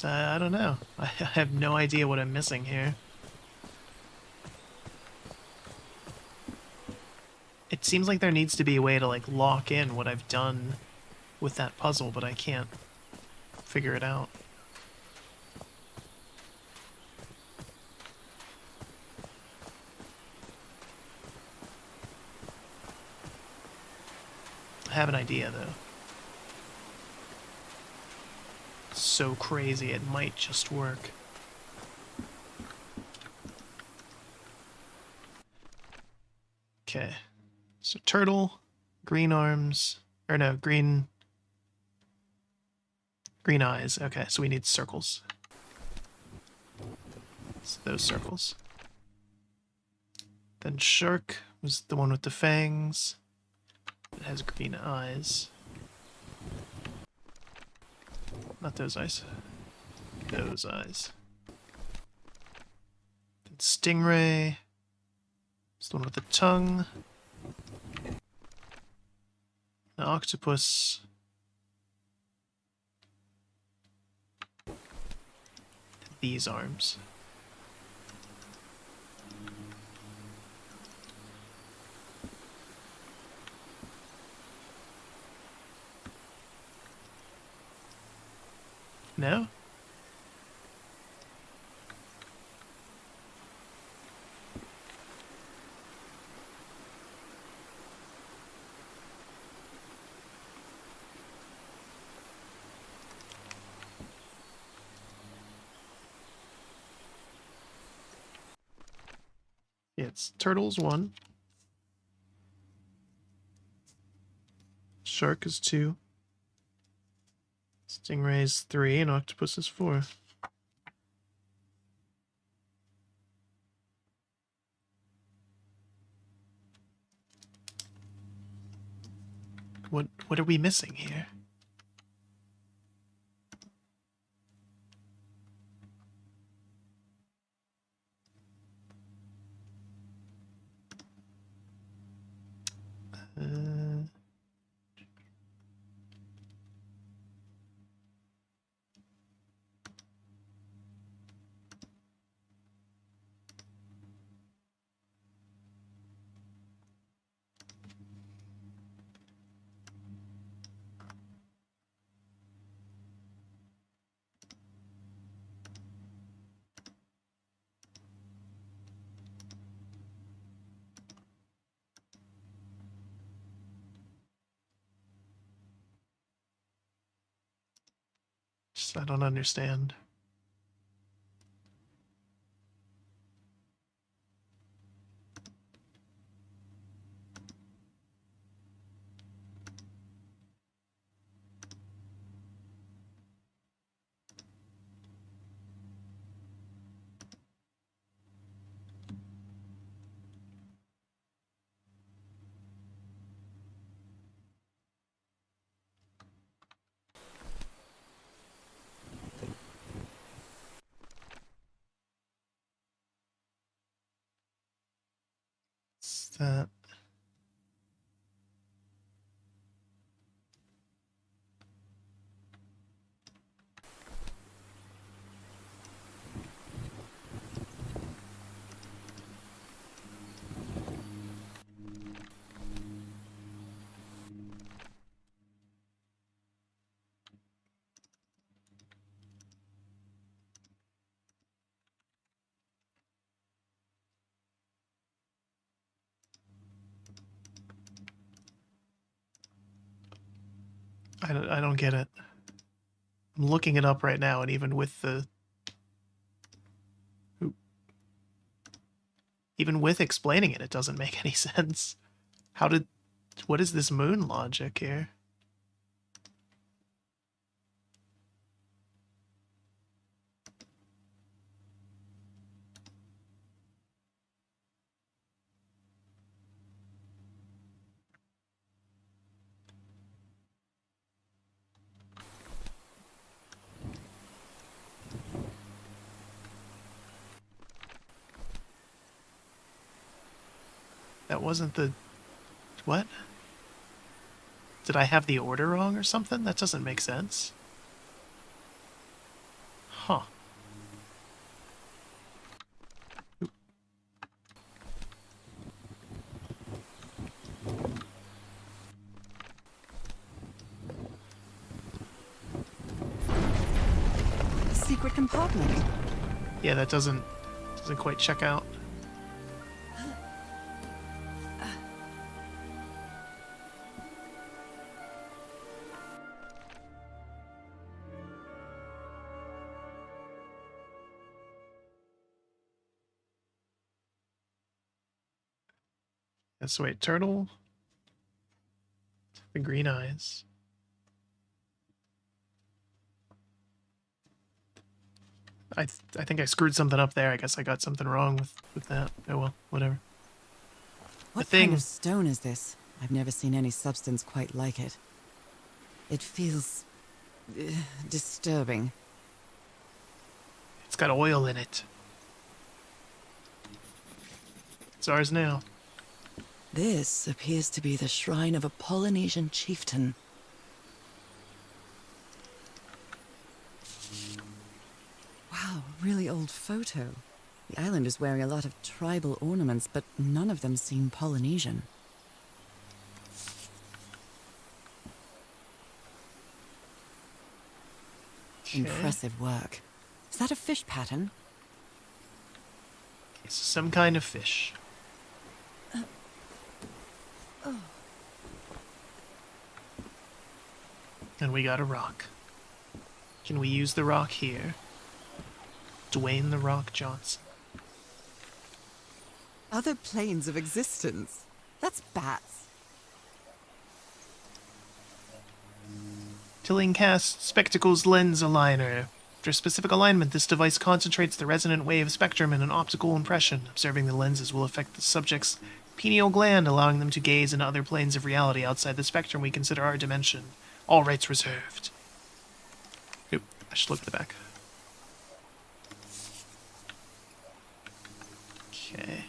Uh, I don't know. I have no idea what I'm missing here. It seems like there needs to be a way to like lock in what I've done with that puzzle, but I can't figure it out. I have an idea though. So crazy, it might just work. Okay, so turtle, green arms, or no, green eyes. Okay, so we need circles. It's those circles. Then shark was the one with the fangs. It has green eyes. Not those eyes. Those eyes. Then stingray. It's the one with the tongue. The octopus. These arms. No? Yeah, it's turtles 1. Shark is 2. Stingray is 3, and octopus is 4. What are we missing here? Uh, just, I don't understand. What's that? I don't get it. I'm looking it up right now, and even with the... Even with explaining it, it doesn't make any sense. How did... What is this moon logic here? That wasn't the... What? Did I have the order wrong or something? That doesn't make sense. Huh. Oop. A secret compartment. Yeah, that doesn't quite check out. That's wait, turtle. The green eyes. I think I screwed something up there. I guess I got something wrong with that. Oh well, whatever. What thing- kind of stone is this? I've never seen any substance quite like it. It feels... disturbing. It's got oil in it. It's ours now. This appears to be the shrine of a Polynesian chieftain. Wow, really old photo. The island is wearing a lot of tribal ornaments, but none of them seem Polynesian. Okay. Impressive work. Is that a fish pattern? It's some kind of fish. And we got a rock. Can we use the rock here? Dwayne the Rock Johnson. Other planes of existence. That's bats. Tillingcast Spectacles Lens Aligner. After a specific alignment, this device concentrates the resonant wave spectrum in an optical impression. Observing the lenses will affect the subject's pineal gland, allowing them to gaze into other planes of reality outside the spectrum we consider our dimension. All rights reserved. Oop, I should look at the back. Okay.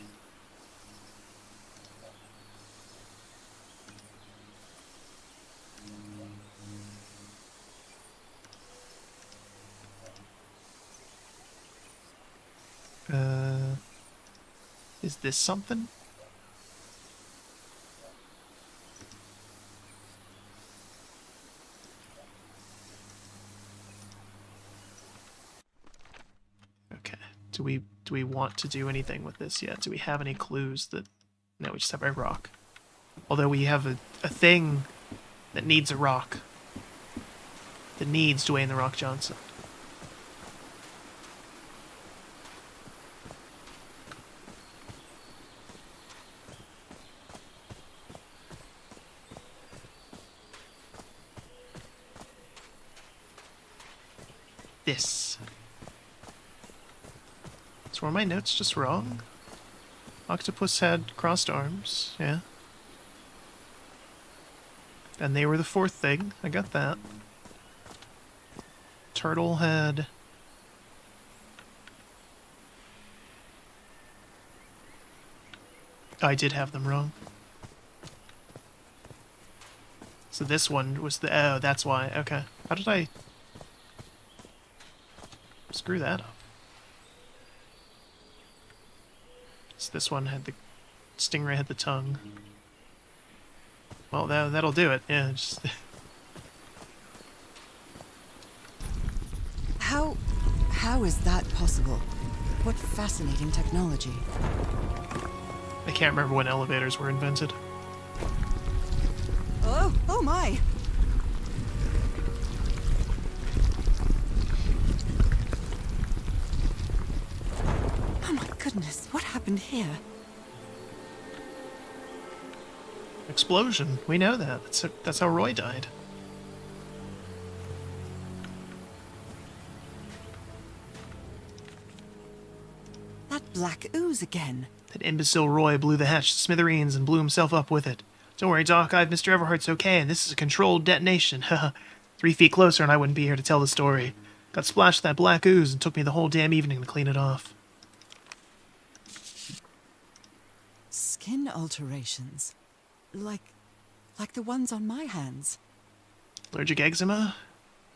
Is this something? Okay. Do we want to do anything with this yet? Do we have any clues that... No, we just have a rock. Although we have a thing that needs a rock. That needs Dwayne the Rock Johnson. This. So were my notes just wrong? Octopus had crossed arms, yeah. And they were the fourth thing, I got that. Turtle had... I did have them wrong. So this one was the... Oh, that's why. Okay. How did I... Screw that up. So this one had the... Stingray had the tongue. Well, that'll do it. Yeah, just... How is that possible? What fascinating technology. I can't remember when elevators were invented. Oh my! happened here? Explosion. We know that. That's how Roy died. That black ooze again. That imbecile Roy blew the hatch to smithereens and blew himself up with it. Don't worry, Doc. Mr. Everhart's okay, and this is a controlled detonation. Haha. 3 feet closer and I wouldn't be here to tell the story. Got splashed with that black ooze and took me the whole damn evening to clean it off. Skin alterations. Like the ones on my hands. Allergic eczema?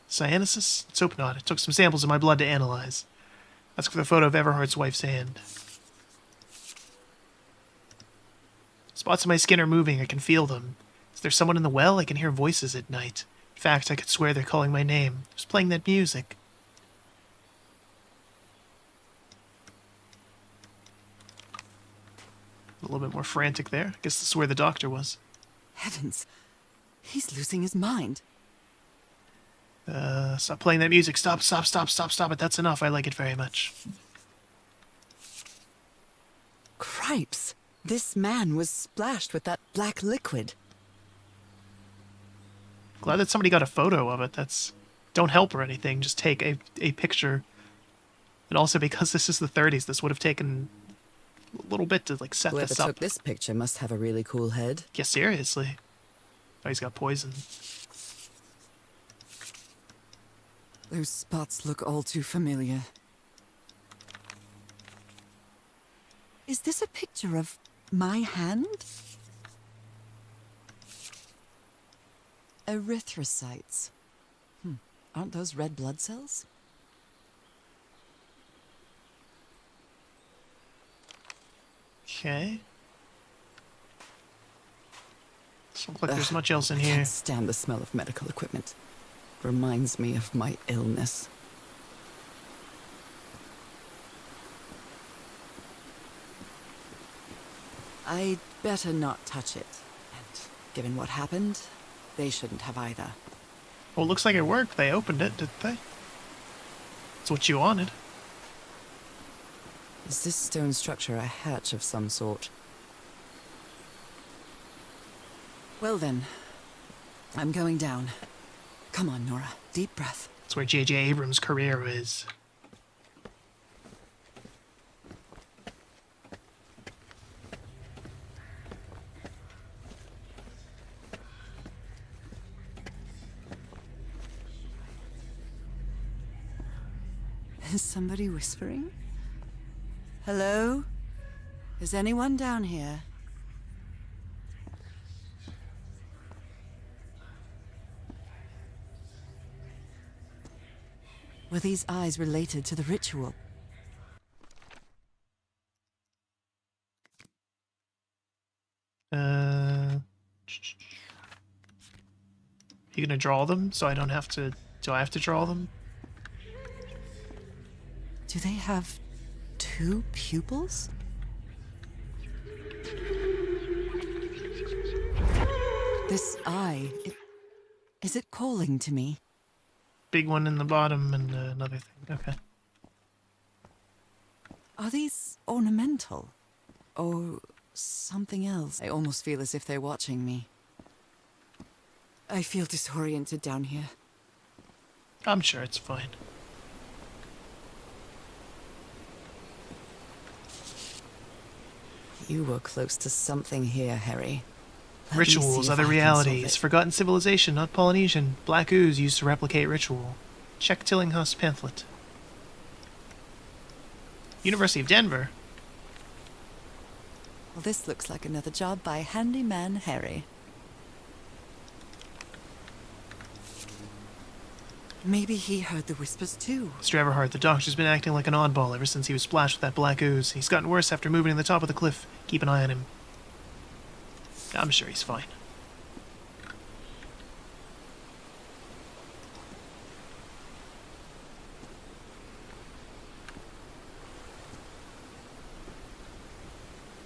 Cyanosis? Let's hope not. It took some samples of my blood to analyze. Ask for the photo of Everhart's wife's hand. Spots on my skin are moving. I can feel them. Is there someone in the well? I can hear voices at night. In fact, I could swear they're calling my name. Just playing that music. A little bit more frantic there. I guess this is where the doctor was. Heavens. He's losing his mind. Stop playing that music. Stop it. That's enough. I like it very much. Cripes. This man was splashed with that black liquid. Glad that somebody got a photo of it. That's... Don't help or anything. Just take a picture. And also because this is the 30s, this would have taken a little bit to like set Whoever this up. took this picture must have a really cool head. Yeah, seriously. Oh, he's got poison. Those spots look all too familiar. Is this a picture of my hand? Erythrocytes. Aren't those red blood cells? Okay. Doesn't look like there's much else in I here. can't stand the smell of medical equipment. Reminds me of my illness. I'd better not touch it. And given what happened, they shouldn't have either. Well, it looks like it worked. They opened it, didn't they? It's what you wanted. Is this stone structure a hatch of some sort? Well then, I'm going down. Come on, Norah. Deep breath. That's where J.J. Abrams' career is. Is somebody whispering? Hello? Is anyone down here? Were these eyes related to the ritual? You gonna draw them so I don't have to... Do I have to draw them? Do they have 2 pupils? This eye, is it calling to me? Big one in the bottom and another thing. Okay. Are these ornamental? Or something else? I almost feel as if they're watching me. I feel disoriented down here. I'm sure it's fine. You were close to something here, Harry. Let me Rituals, see if other I can realities, solve it. forgotten civilization, not Polynesian, black ooze used to replicate ritual. Check Tillinghast pamphlet. University of Denver. Well, this looks like another job by Handyman Harry. Maybe he heard the whispers too. Mr. Everhart, the doctor's been acting like an oddball ever since he was splashed with that black ooze. He's gotten worse after moving to the top of the cliff. Keep an eye on him. I'm sure he's fine.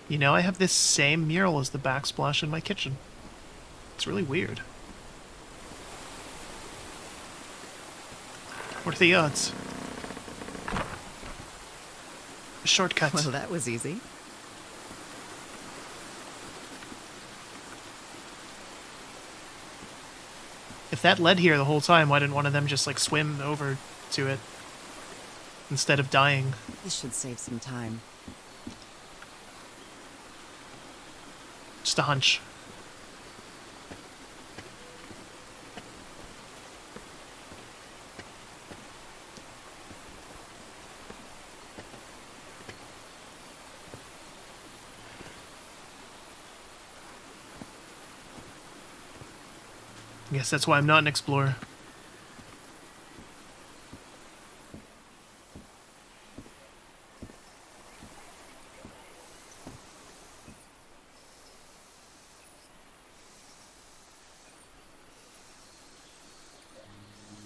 You know, I have this same mural as the backsplash in my kitchen. It's really weird. What are the odds? A shortcut. Well, that was easy. If that led here the whole time, why didn't one of them just, like, swim over to it instead of dying? This should save some time. Just a hunch. I guess that's why I'm not an explorer.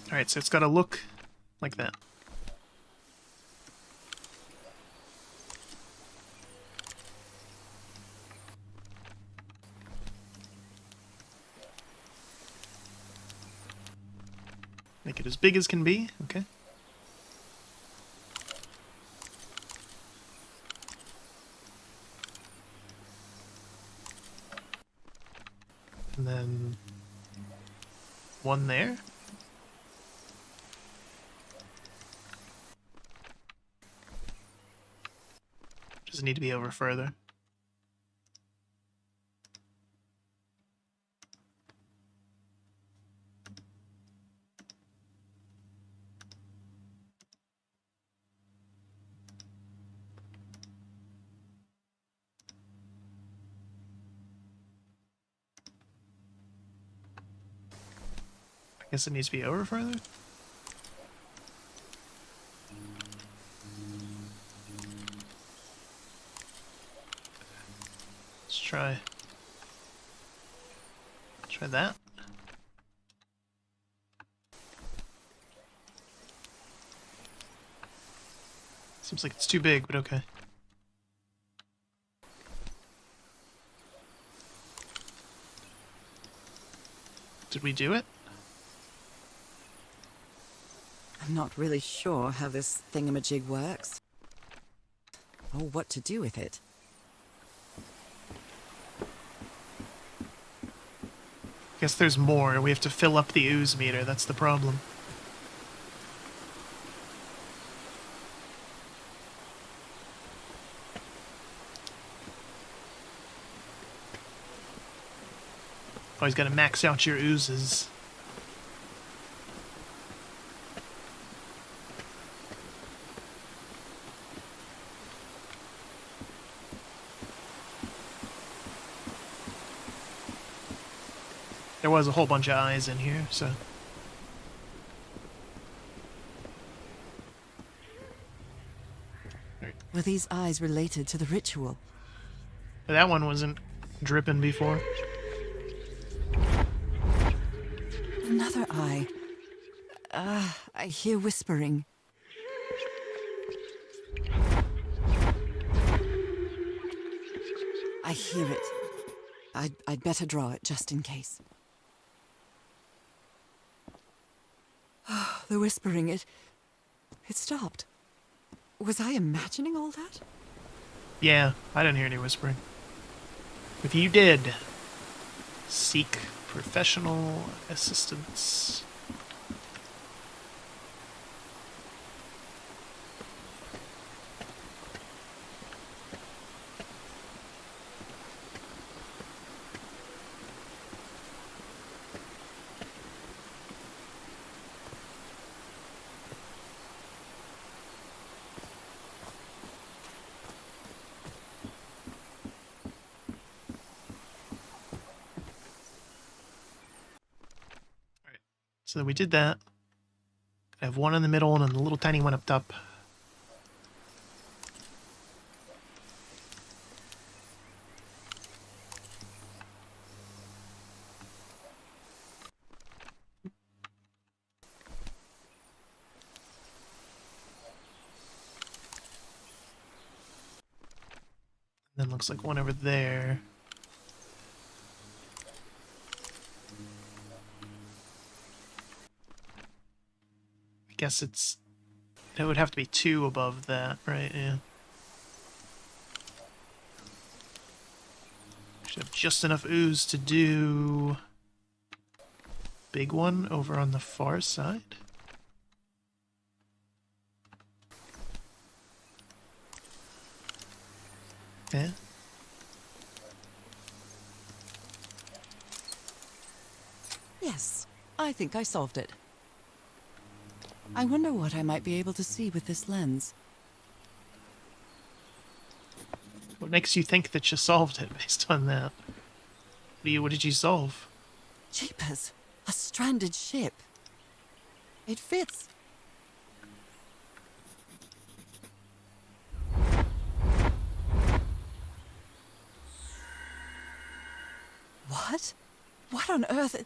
Alright, so it's gotta look like that. Make it as big as can be, okay. And then one there. Does it need to be over further? I guess it needs to be over further? Let's try that. Seems like it's too big, but okay. Did we do it? I'm not really sure how this thingamajig works. Or what to do with it. Guess there's more. We have to fill up the ooze meter. That's the problem. Always gotta max out your oozes. There was a whole bunch of eyes in here, so... Were these eyes related to the ritual? But that one wasn't dripping before. Another eye. I hear whispering. I hear it. I'd better draw it just in case. The whispering, it stopped. Was I imagining all that? Yeah, I didn't hear any whispering. If you did, seek professional assistance. So we did that. I have one in the middle and then a little tiny one up top. And then looks like one over there. Guess it would have to be two above that, right? Yeah. Should have just enough ooze to do big one over on the far side. Yeah. Yes, I think I solved it. I wonder what I might be able to see with this lens. What makes you think that you solved it based on that? What did you solve? Jeepers, a stranded ship. It fits. What? What on earth?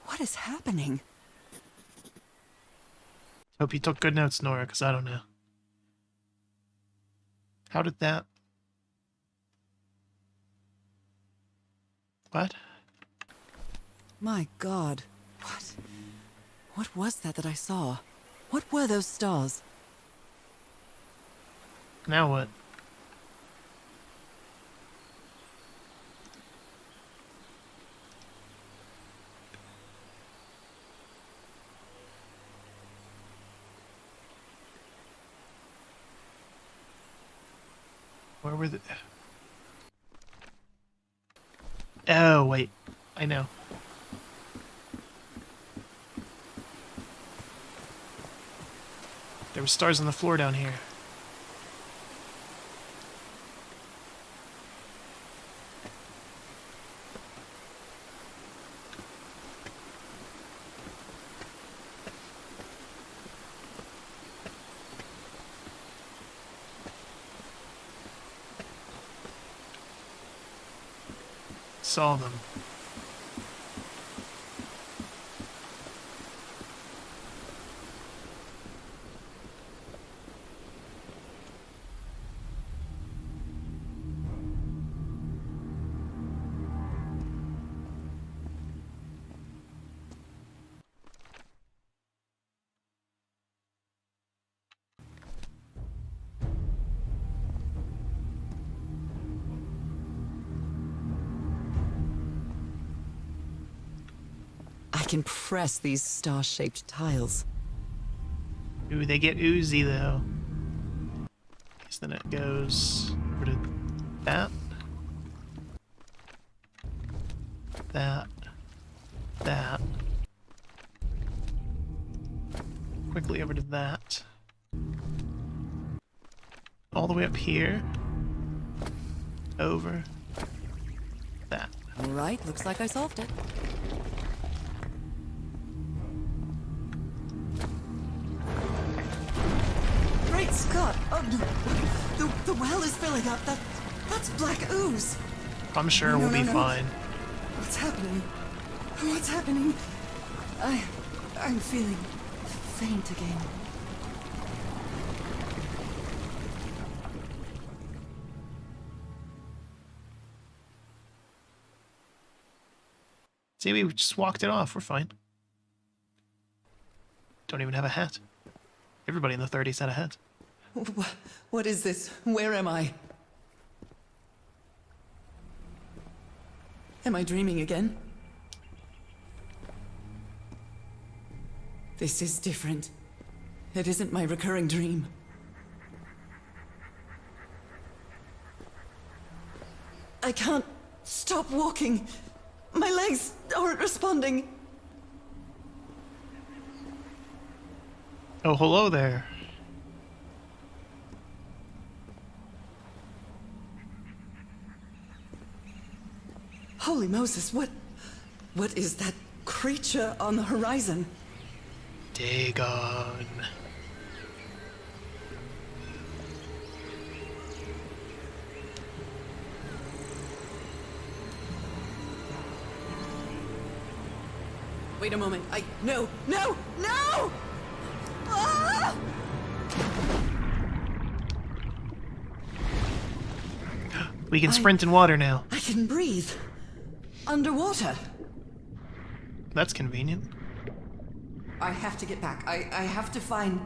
What is happening? Hope you took good notes, Norah, because I don't know. How did that... What? My God. What was that I saw? What were those stars? Now what? Where were the... Oh, wait. I know. There were stars on the floor down here. Saw them. I can press these star-shaped tiles. Ooh, they get oozy, though. Guess then it goes over to that. That. That. Quickly over to that. All the way up here. Over. That. All right, looks like I solved it. Great Scott! Oh, no. The well is filling up. That's black ooze. I'm sure we'll be fine. What's happening? What's happening? I'm feeling faint again. See, we just walked it off. We're fine. Don't even have a hat. Everybody in the 30s had a hat. What is this? Where am I? Am I dreaming again? This is different. It isn't my recurring dream. I can't stop walking. My legs aren't responding. Oh, hello there. Holy Moses, what is that creature on the horizon? Dagon. Wait a moment. No! Ah! We can sprint in water now. I can breathe. Underwater. That's convenient. I have to get back. I have to find...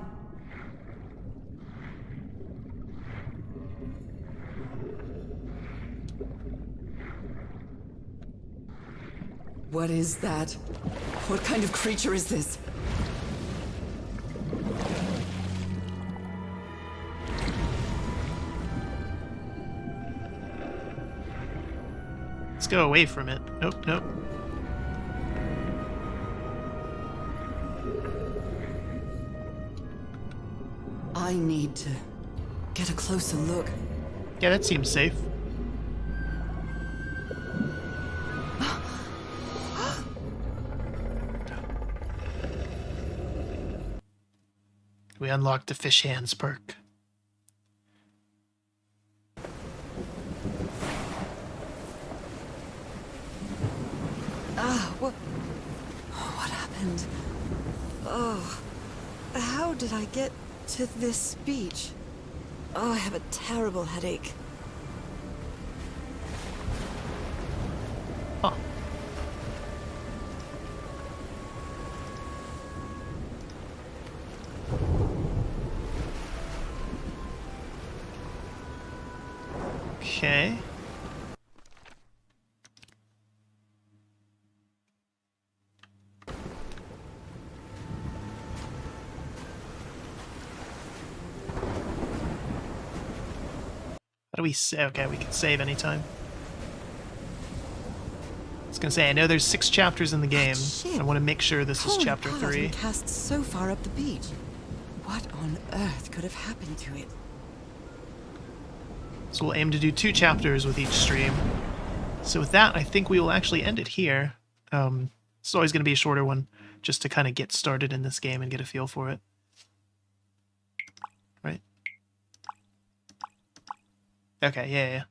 What is that? What kind of creature is this? Let's go away from it. Nope, nope. I need to get a closer look. Yeah, that seems safe. We unlocked the fish hands perk. What happened? Oh, how did I get to this beach? Oh, I have a terrible headache. Huh. Okay. How do we say? Okay, we can save anytime. I was gonna say, I know there's 6 chapters in the game. Ship. I want to make sure this is Torn chapter apart 3. and cast so far up the beach. What on earth could have happened to it? So we'll aim to do 2 chapters with each stream. So with that, I think we will actually end it here. It's always going to be a shorter one, just to kind of get started in this game and get a feel for it. Right? Okay, yeah.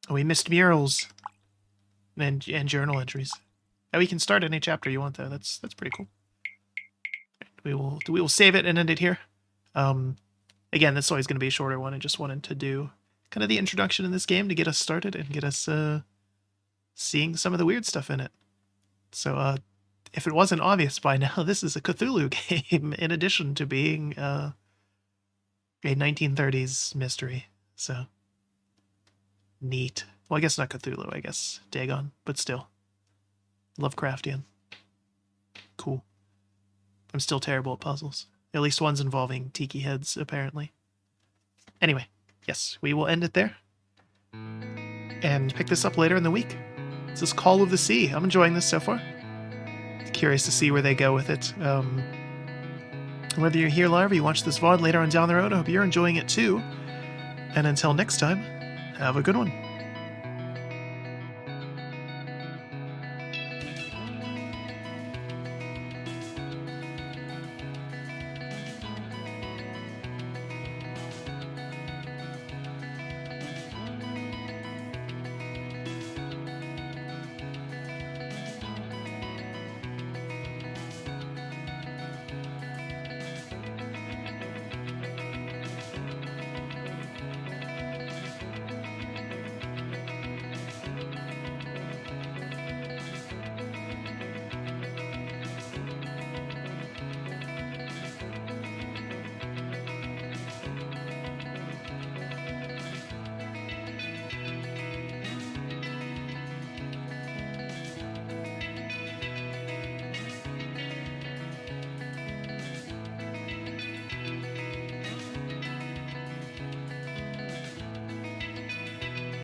Oh, we missed murals and journal entries. Oh, we can start any chapter you want though. That's pretty cool. We will save it and end it here. Again, that's always going to be a shorter one. I just wanted to do kind of the introduction in this game to get us started and get us seeing some of the weird stuff in it. So if it wasn't obvious by now, this is a Cthulhu game in addition to being a 1930s mystery. So neat. Well, I guess not Cthulhu, I guess Dagon, but still. Lovecraftian. Cool. I'm still terrible at puzzles. At least ones involving tiki heads, apparently. Anyway, yes, we will end it there. And pick this up later in the week. This is Call of the Sea. I'm enjoying this so far. Curious to see where they go with it. Whether you're here live or you watch this VOD later on down the road, I hope you're enjoying it too. And until next time, have a good one.